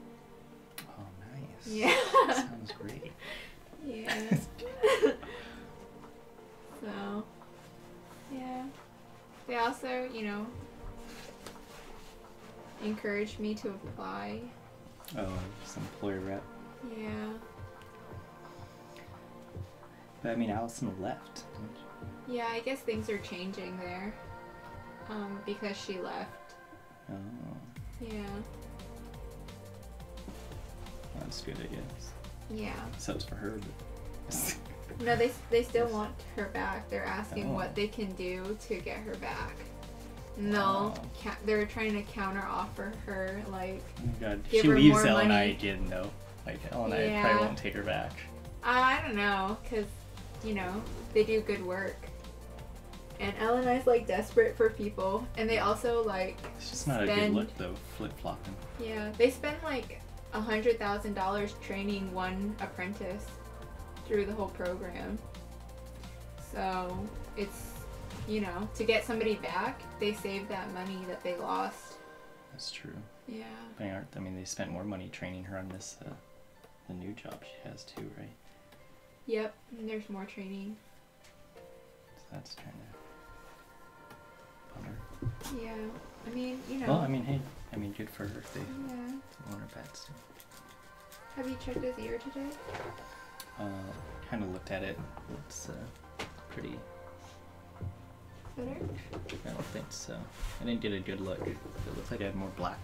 Oh, nice. Yeah. Sounds great. Yeah. So, yeah. They also, you know, encouraged me to apply. Oh, some employer rep. Yeah. But I mean, Allison left. Yeah, I guess things are changing there. Because she left. Oh, Yeah. that's good, I guess. Yeah. So it's for her, but No, they still want her back. They're asking Oh. what they can do to get her back. And Wow. they're trying to counter offer her, like, oh my god, if Give she her leaves more Ellen and I money. again, though. Like, Ellen and I Yeah. probably won't take her back. I don't know, because, you know, they do good work. And Ellen and I's, like, desperate for people. And they also, like, It's just not a good spend- look, though, flip-flopping. yeah, they spend, like, $100,000 training one apprentice through the whole program. So, it's, you know, to get somebody back, they save that money that they lost. That's true. Yeah. I mean, they spent more money training her on this, the new job she has, too, right? Yep, and there's more training. So that's kind of bummer. Yeah. I mean, you know. Well, I mean, hey, good for her if they Yeah. want her back soon. Have you checked his ear today? Kind of looked at it. It's pretty better? I don't think so. I didn't get a good look. It looked like I had more black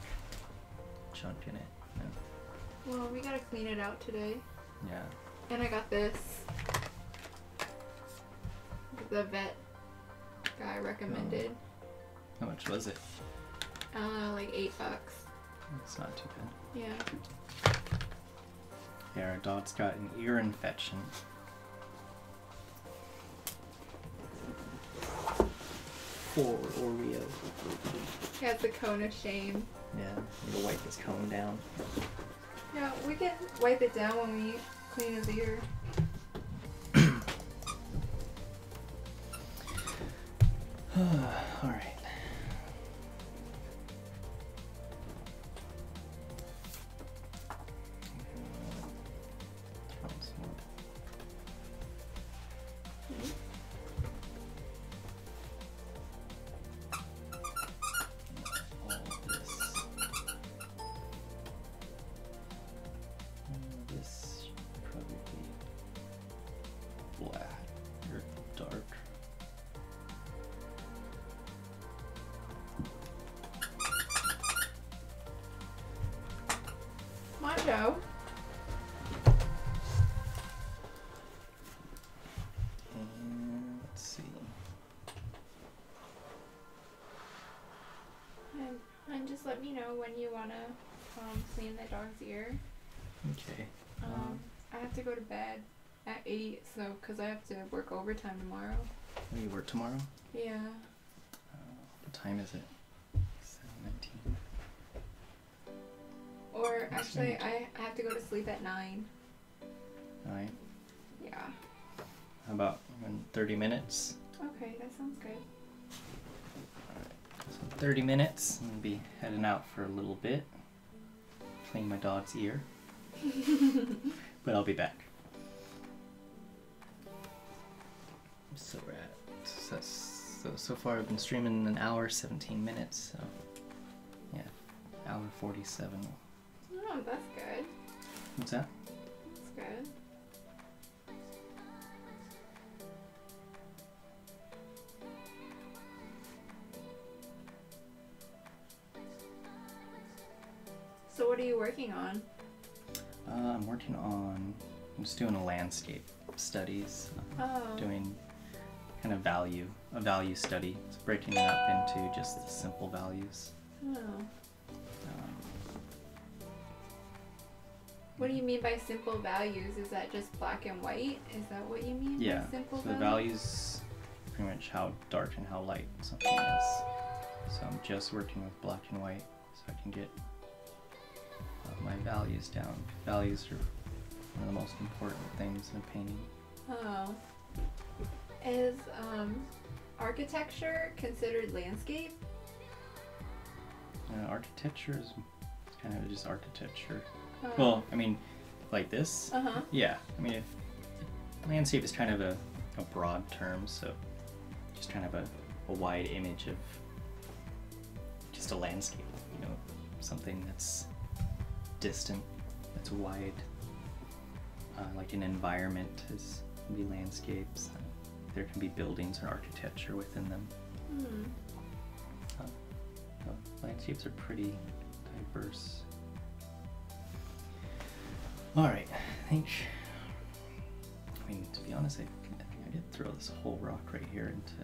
chunk in it. No. Well, we gotta clean it out today. Yeah. And I got this. The vet guy recommended. How much was it? Like $8. It's not too bad. Yeah. Yeah, our dog's got an ear infection. Poor Oreo. He has the cone of shame. Yeah, need to wipe his cone down. Yeah, we can wipe it down when we clean his ear. Alright. This should probably be black or dark. Come on, Joe. And let's see. And just let me know when you wanna clean the dog's ear. Okay. I have to go to bed at 8, so because I have to work overtime tomorrow. You work tomorrow? Yeah. What time is it? 7:19. Or That's actually, neat. I have to go to sleep at 9. 9. Yeah. How about in 30 minutes? Okay, that sounds good. So 30 minutes. I'm gonna be heading out for a little bit. Clean my dog's ear. But I'll be back. So we're at so far I've been streaming an hour 17 minutes. So yeah, hour 47. Oh, that's good. What's that? That's good. So what are you working on? I'm just doing a landscape studies. Oh. Doing kind of a value study. It's breaking it up into just the simple values. Oh. Um, What do you mean by simple values? Is that just black and white? Is that what you mean yeah, by simple so the values pretty much how dark and how light something is. So I'm just working with black and white so I can get my values down. Values are one of the most important things in painting. Oh. Is architecture considered landscape? Architecture is kind of just architecture. Oh. Well, I mean, like this? Uh-huh. Yeah. I mean, landscape is kind of a broad term, so just kind of a wide image of just a landscape, you know, something that's distant, that's wide. Like an environment can be landscapes. There can be buildings or architecture within them. Hmm. Landscapes are pretty diverse. Alright, I mean, to be honest, I think I did throw this whole rock right here into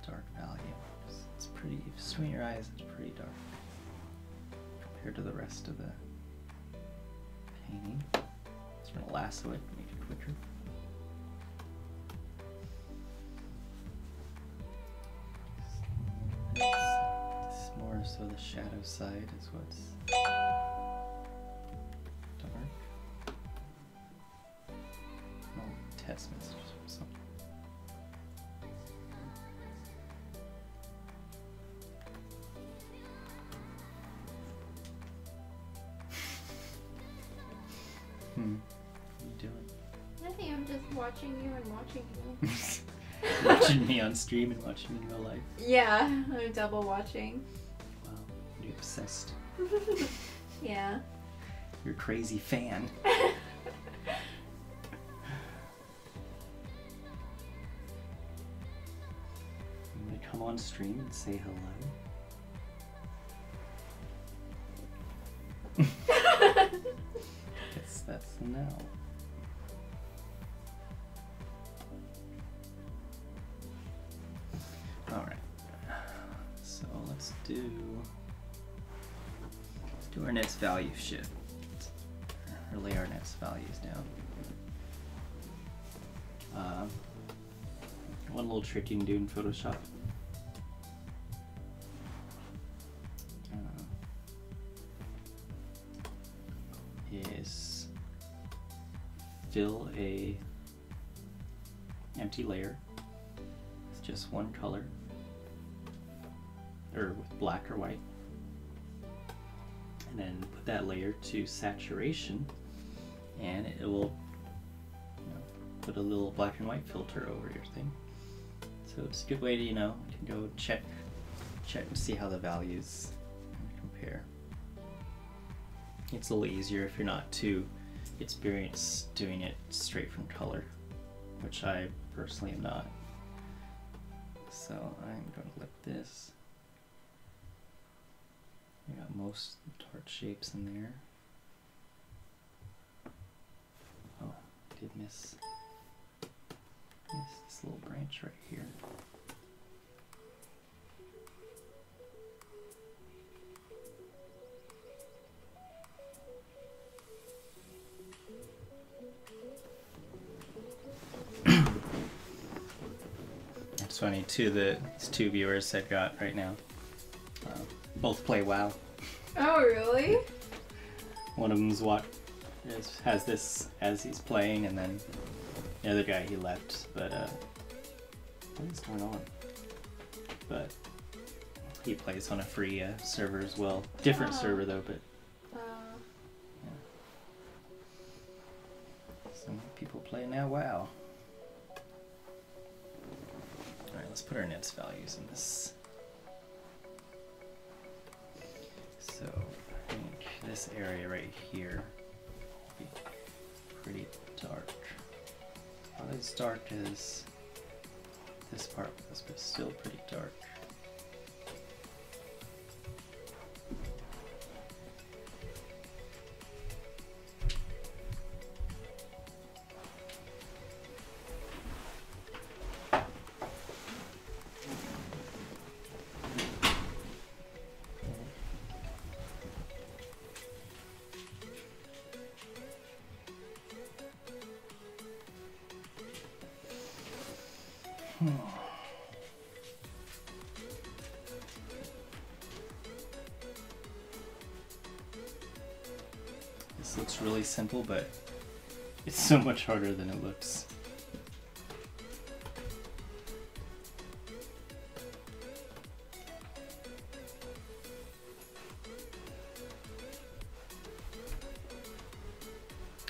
dark value. It's pretty, if you squint your eyes, it's pretty dark compared to the rest of the painting. Just gonna lasso it, make it quicker. It's more so the shadow side is what's dark. Oh, test messages or something. What are you doing? Nothing, I'm just watching you and watching you. Watching me on stream and watching me in real life. Yeah, I'm double watching. Wow, you're obsessed. Yeah. You're a crazy fan. come on stream and say hello? Guess that's a no. Alright. So let's do our nets value shift. Or lay our nets values down. One little trick you can do in Photoshop. Is fill a empty layer with just one color, or with black or white, and then put that layer to saturation, and it will, you know, put a little black and white filter over your thing. So it's a good way to, you know, you can go check and see how the values compare. It's a little easier if you're not too experienced doing it straight from color, which I personally am not. So I'm going to let this. We got most dark shapes in there. Oh, I did miss this little branch right here. It's funny too that these two viewers I've got right now both play WoW. Oh, really? One of them's has this as he's playing, and then the other guy, he left. But what is going on? But he plays on a free server as well. Different server though, but yeah. Some people play now WoW. Alright, let's put our nets values in this. So I think this area right here will be pretty dark. Not as dark as this part was, but still pretty dark. This looks really simple, but it's so much harder than it looks.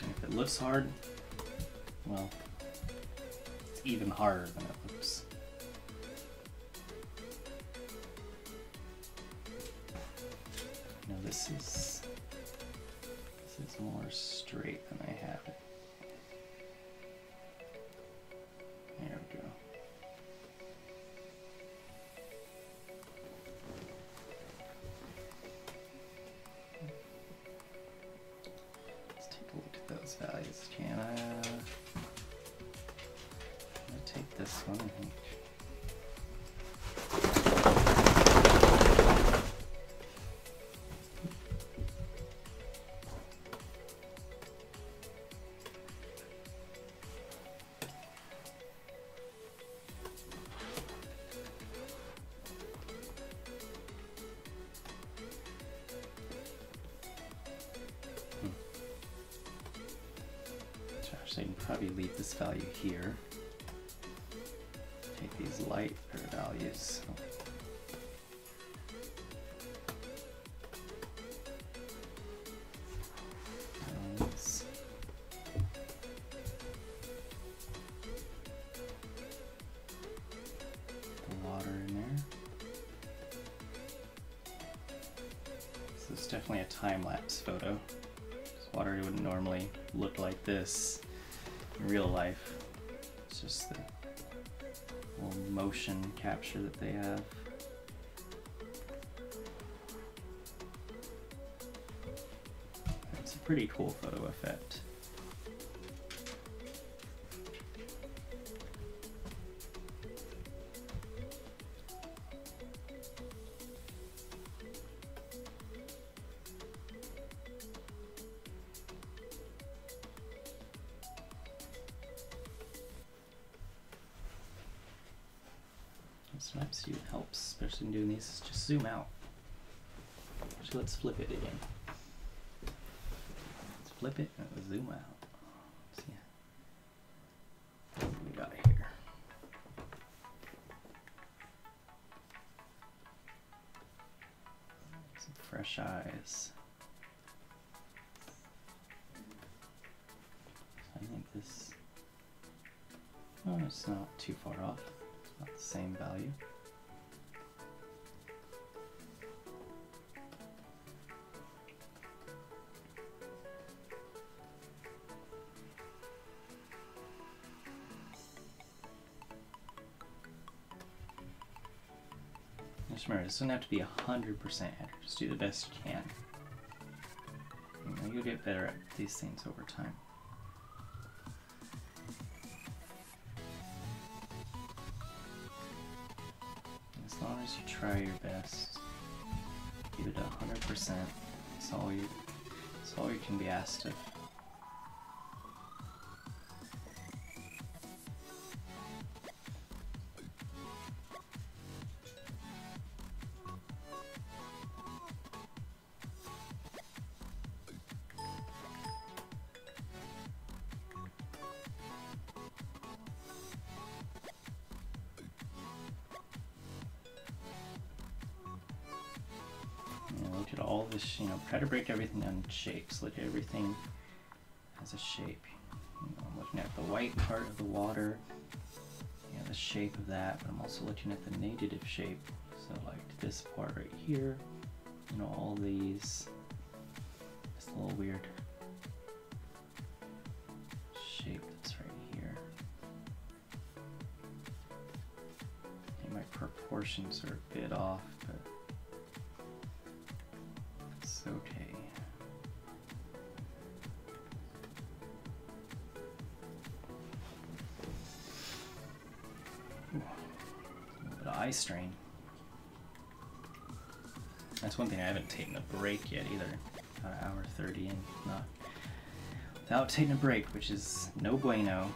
And if it looks hard, well, it's even harder than it looks. Now this is more straight than I have it. There we go. Let's take a look at those values. Can I? I'm gonna take this one, I think. So you can probably leave this value here. Take these lighter values. Those. The water in there. So it's definitely a time-lapse photo. Water wouldn't normally look like this in real life. It's just the little motion capture that they have. It's a pretty cool photo effect. Sometimes it helps, especially in doing these, is just zoom out. So let's flip it again. Let's flip it and zoom out. Let's see what we got here. Some fresh eyes. I think this, oh, it's not too far off. Not the same value. Just remember, this doesn't have to be 100% accurate. Just do the best you can. You know, you'll get better at these things over time. As long as you try your best, give it 100%. That's all you can be asked of. Look at all this, try to break everything down in shapes. Look at everything as a shape. I'm looking at the white part of the water, the shape of that, but I'm also looking at the negative shape. So like this part right here, all these, this little weird shape that's right here. And my proportions are a bit off, but it's okay. Ooh, a little bit of eye strain. That's one thing I haven't taken a break yet either. About an hour 30 in, not without taking a break, which is no bueno.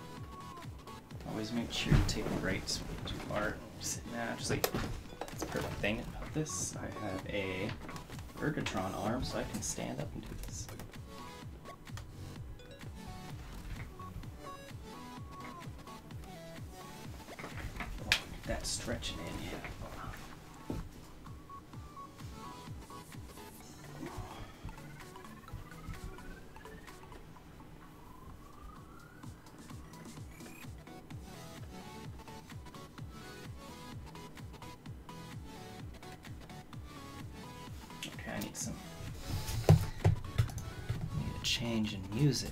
Always make sure you take breaks when you do art. Just like, that's the perfect thing about this. I have a Ergotron arm, so I can stand up and do this. Oh, get that stretching in, yeah. I need a change in music.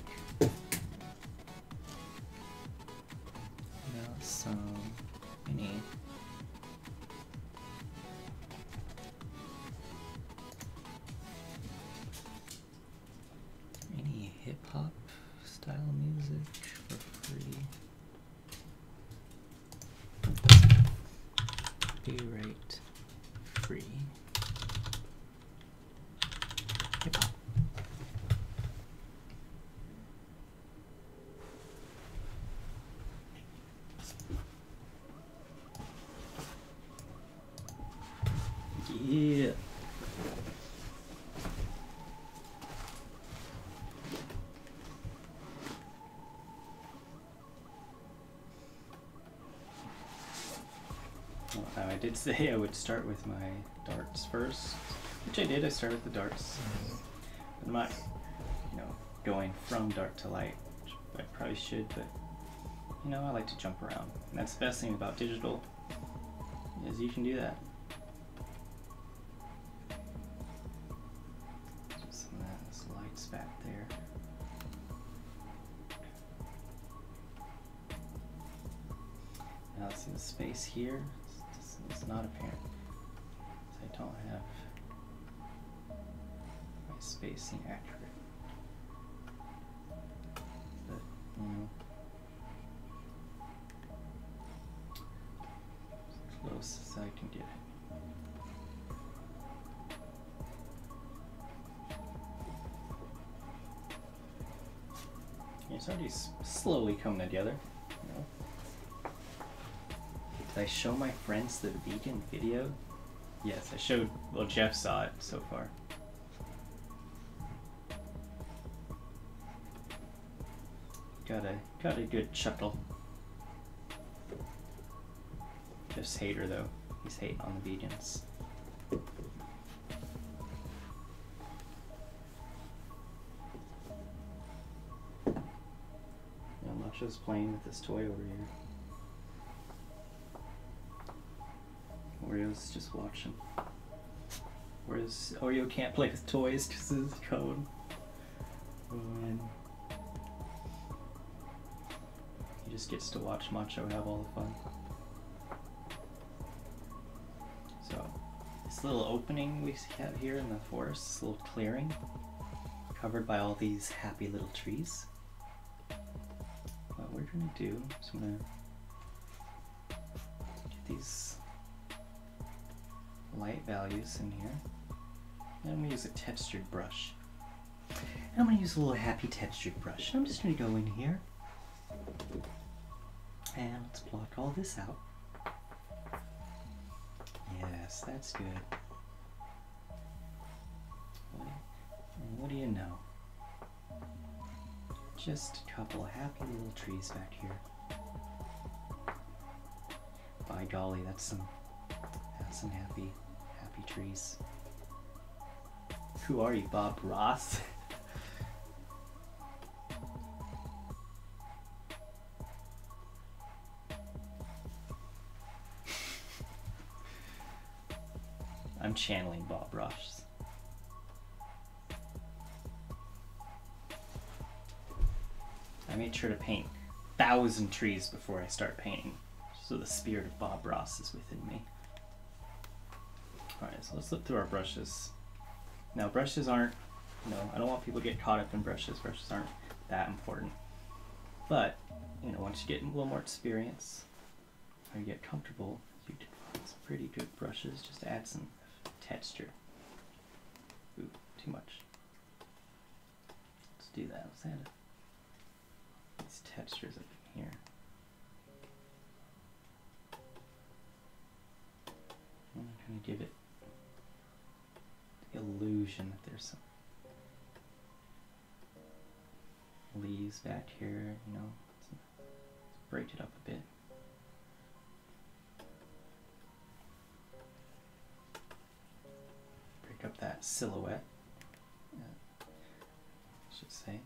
Any hip hop style music for free. Copyright free. Hip hop. Yeah. Well, I did say I would start with my darts first, which I did. I started with the darts. I'm not, going from dark to light, which I probably should, but I like to jump around. And that's the best thing about digital, is you can do that. Just some of those lights back there. Now let's see the space here, it's not apparent. I don't have my spacing accurate. But, you know, as close as I can get it. It's already slowly coming together. You know. Did I show my friends the vegan video? Yes, I showed. Well, Jeff saw it so far. Got a good chuckle. Jeff's hater though. He's hating on the vegans. Macho's playing with this toy over here. Oreo's just watching. Whereas Oreo can't play with toys because of his code. And he just gets to watch Macho have all the fun. So, this little opening we have here in the forest, this little clearing, covered by all these happy little trees. What we're gonna do is I'm gonna get these light values in here. And I'm gonna use a textured brush. And I'm gonna use a little happy textured brush. I'm just gonna go in here and let's block all this out. Yes, that's good. What do you know? Just a couple of happy little trees back here. By golly, that's some happy trees. Who are you, Bob Ross? I'm channeling Bob Ross. I made sure to paint 1,000 trees before I start painting, so the spirit of Bob Ross is within me. Alright, so let's look through our brushes. Now, brushes aren't, I don't want people to get caught up in brushes. Brushes aren't that important. But, once you get a little more experience, or you get comfortable, you can find some pretty good brushes just to add some texture. Ooh, too much. Let's do that. Let's add these textures up in here. I'm going to give it the illusion that there's some leaves back here, let's break it up a bit. Break up that silhouette, I should say.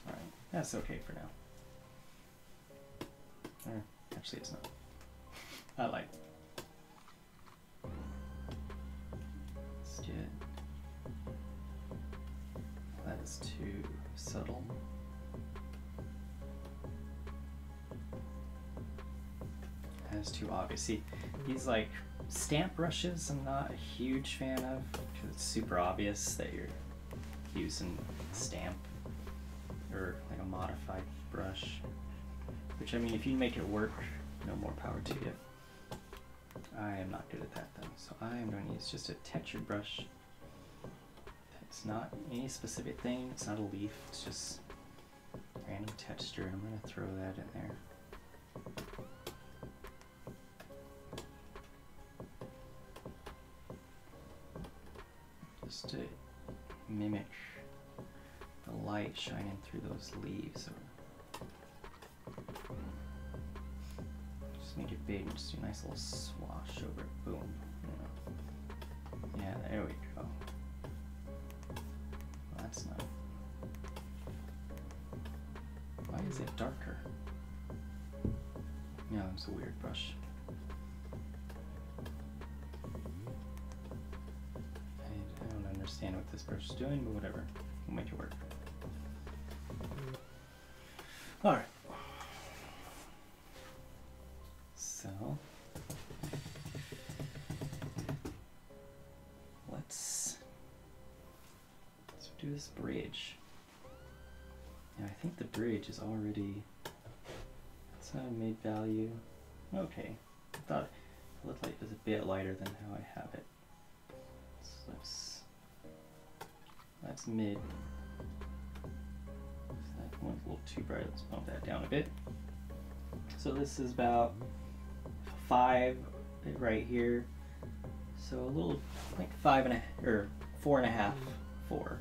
Alright, that's okay for now. Or, actually it's not. I like it. Let's get... That is too subtle. That is too obvious. See, these like stamp brushes I'm not a huge fan of because it's super obvious that you're using stamp or like a modified brush. Which, I mean, if you make it work, more power to you. I am not good at that though, so I am going to use just a textured brush. It's not any specific thing, it's not a leaf, it's just random texture. I'm going to throw that in there. Just to mimic the light shining through those leaves. Make it big and just do a nice little swash over it. Boom. Yeah, there we go. Well, that's not. Why is it darker? No, it's a weird brush. I don't understand what this brush is doing, but whatever. We'll make it work. All right. So let's do this bridge. Yeah, I think the bridge is already, it's not a mid value. Okay, I thought it looked like it was a bit lighter than how I have it. So that's mid. So that one's a little too bright. Let's bump that down a bit. So this is about 5 right here. So a little like 5.5 or 4.5, 4.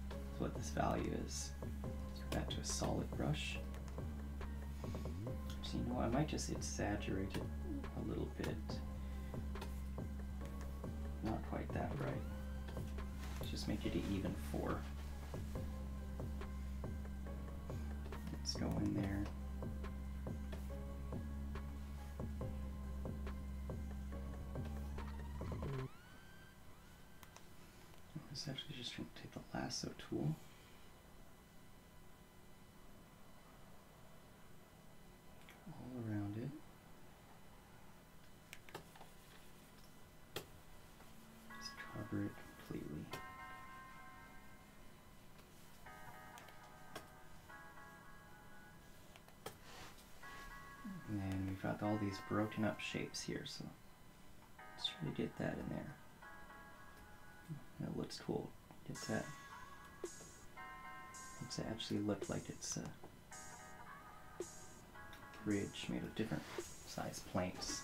That's what this value is. Let's go back to a solid brush. So you know what, I might just exaggerate it a little bit. Not quite that bright. Let's just make it an even 4. Let's go in there. Let's actually just take the lasso tool. All around it. Just cover it completely. And then we've got all these broken up shapes here, so let's try to get that in there. That looks cool. Get that. It's actually look like it's a bridge made of different size planks.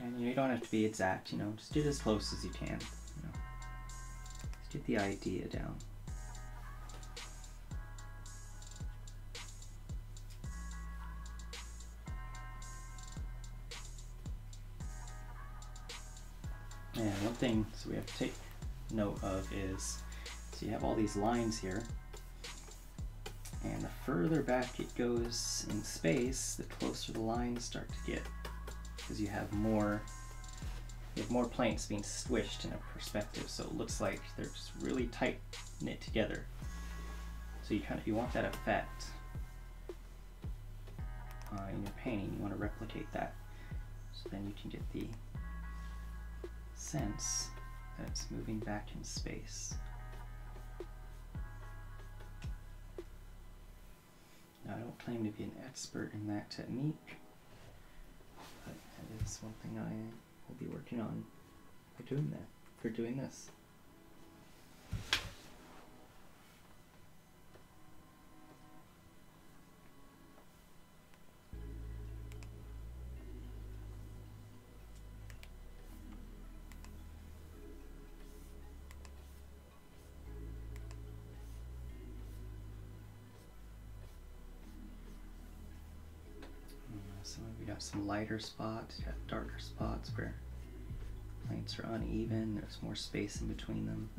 And you don't have to be exact, you know, just get as close as you can, you know. Just get the idea down. And one thing so we have to take note of is, so you have all these lines here, and the further back it goes in space, the closer the lines start to get, because you have more planks being squished in a perspective, so it looks like they're just really tight knit together. So you want that effect in your painting. You want to replicate that, so then you can get the sense that it's moving back in space. Now, I don't claim to be an expert in that technique, but that is one thing I will be working on for doing this. So we got some lighter spots, you got darker spots where planes are uneven, there's more space in between them,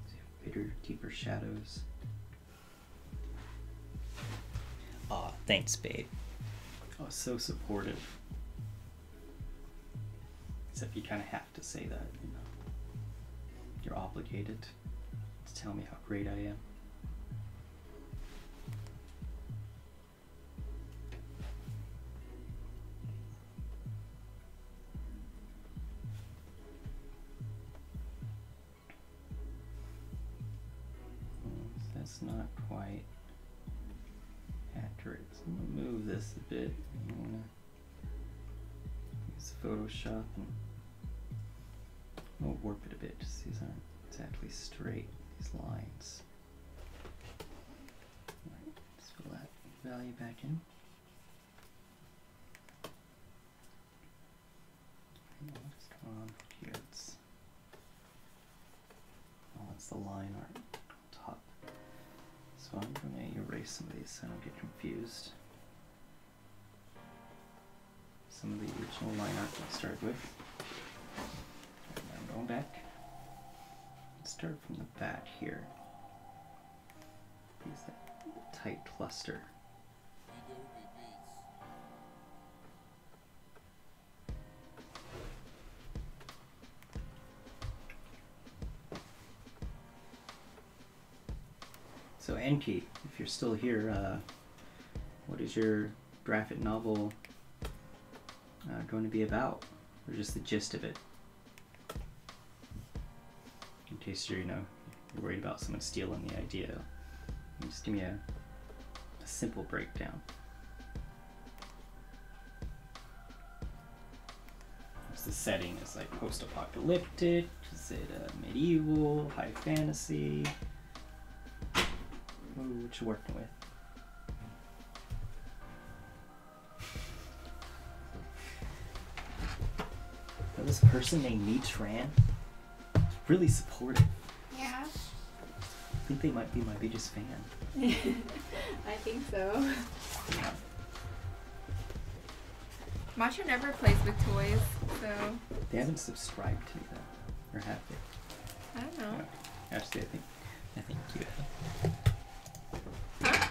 so you have bigger, deeper shadows. Aw, thanks, babe. Oh, so supportive. Except you kind of have to say that, you know. You're obligated to tell me how great I am. That's not quite accurate. So I'm going to move this a bit. I'm going to use Photoshop and we'll warp it a bit, just these aren't exactly straight, these lines. Alright, let's fill that value back in. What's going on here? It's the line art on top. So I'm going to erase some of these so I don't get confused. Some of the original line art we started with. And I'm going back. Let's start from the back here. Use that tight cluster. So Enki, if you're still here, what is your graphic novel going to be about, or just the gist of it? In case you're worried about someone stealing the idea, just give me a simple breakdown. What's the setting? Is like post-apocalyptic? Is it medieval? High fantasy? What you working with? Now, this person named Mitran is really supportive. Yeah. I think they might be my biggest fan. I think so. Yeah. Masha never plays with toys, so They haven't subscribed to that, or have they? I don't know. No. Actually, I think you have. Huh?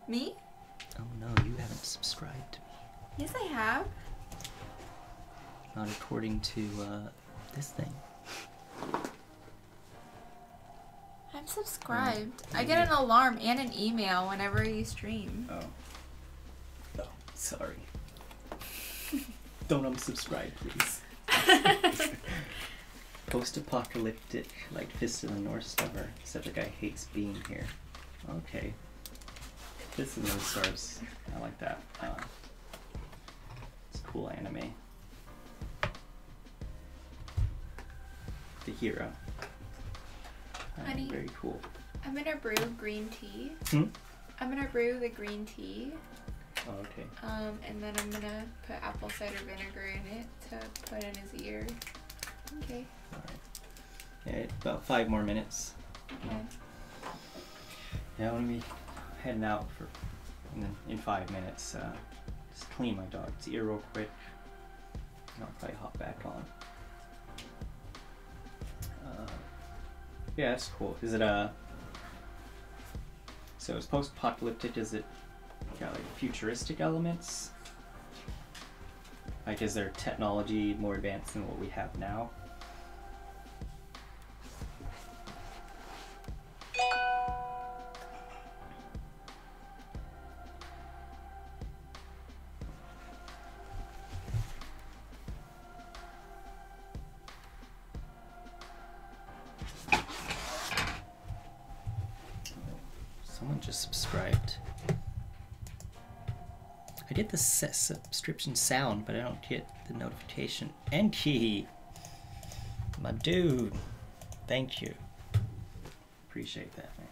Me? Oh no, you haven't subscribed to me. Yes, I have. Not according to this thing. I'm subscribed. I get an alarm and an email whenever you stream. Oh. Oh, sorry. Don't unsubscribe, please. Post-apocalyptic, like Fist of the North Star, except the guy hates being here. Okay. Fist of the North Stars, I like that. It's a cool anime. The hero. Honey. Very cool. I'm gonna brew green tea. Hmm? I'm gonna brew the green tea. Oh, okay. And then I'm gonna put apple cider vinegar in it to put in his ear. Okay. Alright. Yeah, about 5 more minutes. Okay. Yeah, I'm gonna be heading out in 5 minutes. Just clean my dog's ear real quick. And I'll probably hop back on. Yeah, that's cool. Is it so it's post-apocalyptic? Is it got like futuristic elements? Like, is there technology more advanced than what we have now? Someone just subscribed. I get the subscription sound, but I don't get the notification. Enki! My dude! Thank you. Appreciate that, man.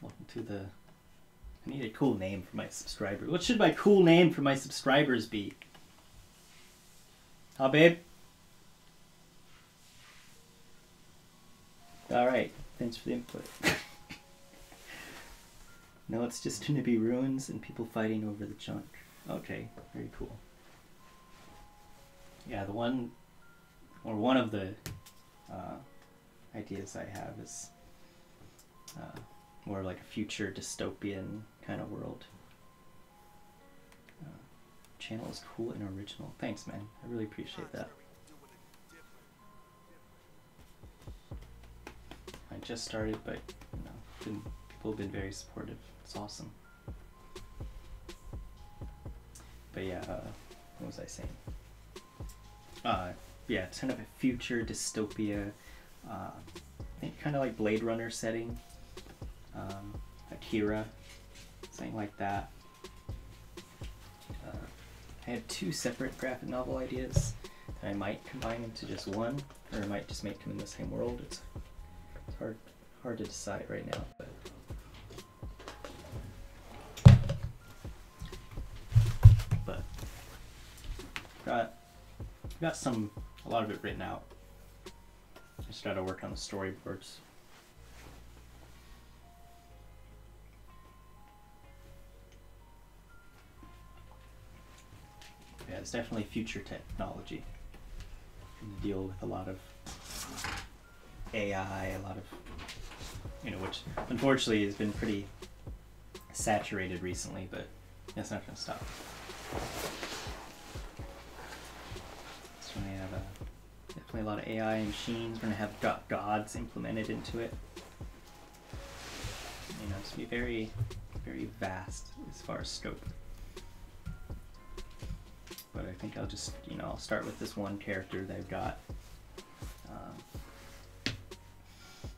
Welcome to the... I need a cool name for my subscribers. What should my cool name for my subscribers be? Huh, babe? Alright, thanks for the input. No, it's just gonna be ruins and people fighting over the junk. Okay, very cool. Yeah, one of the ideas I have is more like a future dystopian kind of world. Channel is cool and original. Thanks, man. I really appreciate that. I just started, but people have been very supportive. It's awesome. But yeah, what was I saying? Yeah, it's kind of a future dystopia. I think kind of like Blade Runner setting. Akira, something like that. I had 2 separate graphic novel ideas that I might combine into just one, or I might just make them in the same world. It's hard to decide right now, but got a lot of it written out. I just gotta work on the storyboards. Yeah, it's definitely future technology. Going to deal with a lot of AI, a lot of, which unfortunately has been pretty saturated recently, but that's not going to stop. So we have Definitely a lot of AI and machines. We're gonna have gods implemented into it. You know, it's gonna be very, very vast as far as scope. But I think I'll just, you know, I'll start with this one character that I've got.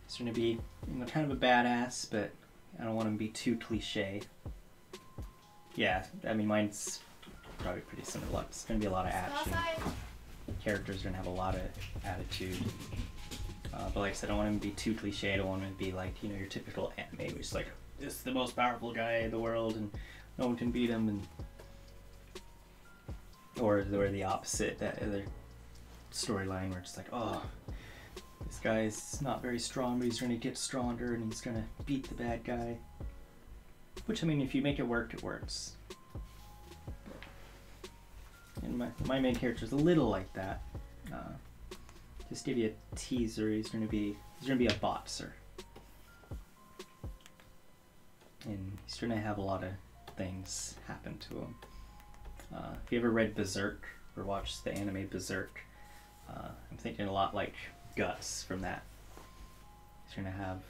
It's gonna be, you know, kind of a badass, but I don't want him to be too cliche. Yeah, I mean, mine's probably pretty similar. It's gonna be a lot of action. Characters are gonna have a lot of attitude. But like I said, I don't want him to be too cliche. I don't want him to be like, you know, your typical anime, which is like, this is the most powerful guy in the world and no one can beat him, and or the opposite, that other storyline where it's like, oh, this guy's not very strong, but he's gonna get stronger and he's gonna beat the bad guy. Which, I mean, if you make it work, it works. And my main character is a little like that. Just give you a teaser. He's gonna be a boxer, and he's gonna have a lot of things happen to him. If you ever read Berserk or watched the anime Berserk, I'm thinking a lot like Guts from that. He's gonna have,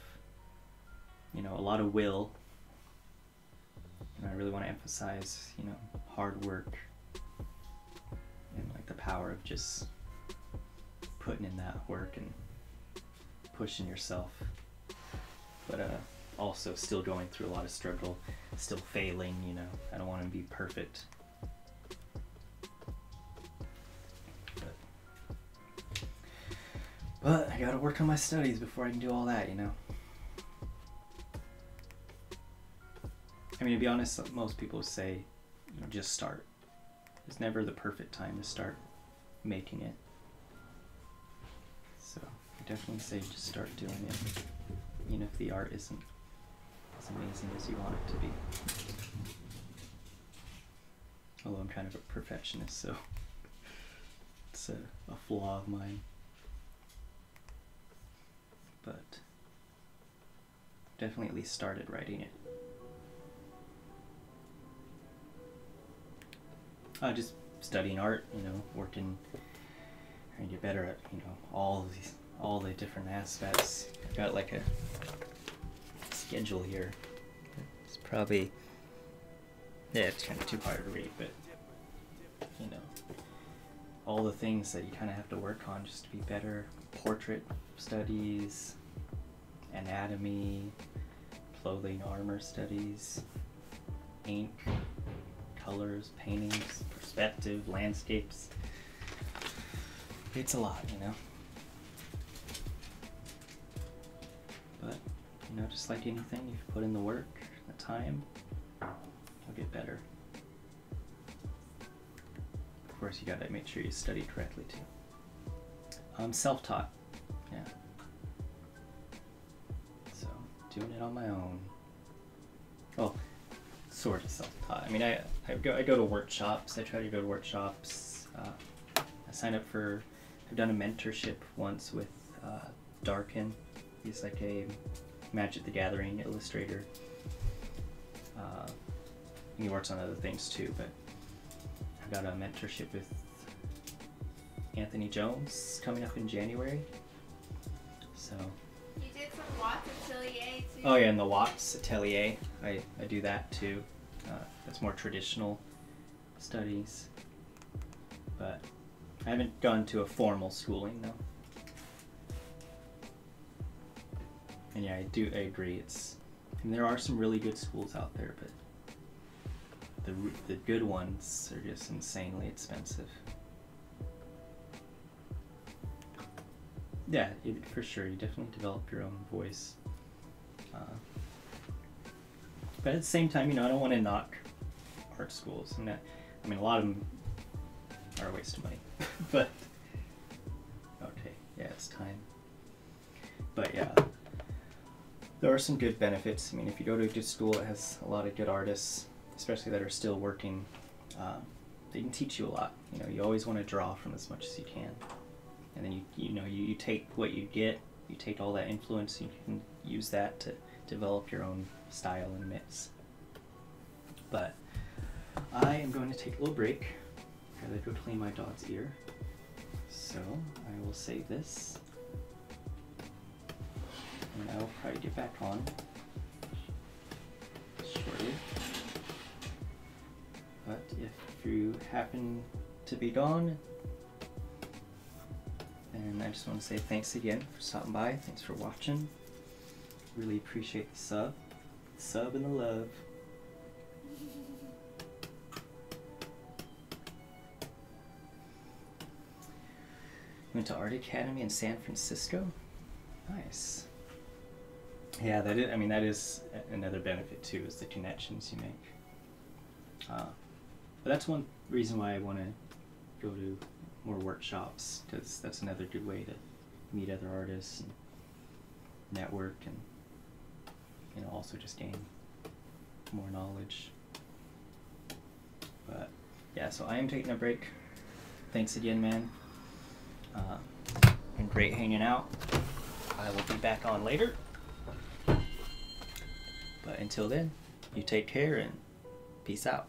you know, a lot of will. And I really want to emphasize, you know, hard work and like the power of just putting in that work and pushing yourself, but also still going through a lot of struggle, still failing, you know. I don't want to be perfect. But I gotta work on my studies before I can do all that, you know. I mean, to be honest, most people say, you know, just start. It's never the perfect time to start making it. So I definitely say just start doing it, even if the art isn't as amazing as you want it to be. Although I'm kind of a perfectionist, so it's a flaw of mine. But definitely at least started writing it. Just studying art, you know, working, trying to get better at, you know, all the different aspects. I've got like a schedule here. It's probably, yeah, it's kind of too hard to read, but, you know, all the things that you kind of have to work on just to be better. Portrait studies, anatomy, clothing, armor studies, ink, colors, paintings, perspective, landscapes. It's a lot, you know. But, you know, just like anything, if you put in the work, the time, you'll get better. Of course, you gotta make sure you study correctly too. Self-taught, yeah. So, doing it on my own. Well, sort of self-taught. I mean, I go to workshops. I try to go to workshops. I signed up for, I've done a mentorship once with Darkin. He's like a Magic the Gathering illustrator. He works on other things too, but I've got a mentorship with Anthony Jones coming up in January. So. You did some Watts Atelier too. Oh yeah, and the Watts Atelier. I do that too. That's more traditional studies. But I haven't gone to a formal schooling though. And yeah, I agree. I mean, there are some really good schools out there, but the good ones are just insanely expensive. Yeah, for sure. You definitely develop your own voice. But at the same time, you know, I don't want to knock art schools. I mean, a lot of them are a waste of money. But, okay, yeah, it's time. But yeah, there are some good benefits. I mean, if you go to a good school that has a lot of good artists, especially that are still working, they can teach you a lot. You know, you always want to draw from as much as you can. And then you take what you get, you take all that influence, you can use that to develop your own style and mix. But I am going to take a little break. Gotta go clean my dog's ear. So I will save this. And I will probably get back on shortly. But if you happen to be gone, then I just want to say thanks again for stopping by. Thanks for watching. Really appreciate the sub and the love. Went to Art Academy in San Francisco. Nice. Yeah, that is. I mean, that is another benefit too, is the connections you make. But that's one reason why I want to go to more workshops, because that's another good way to meet other artists and network, and also just gain more knowledge. But yeah, so I am taking a break. Thanks again, man. Been great hanging out. I will be back on later. But until then, you take care and peace out.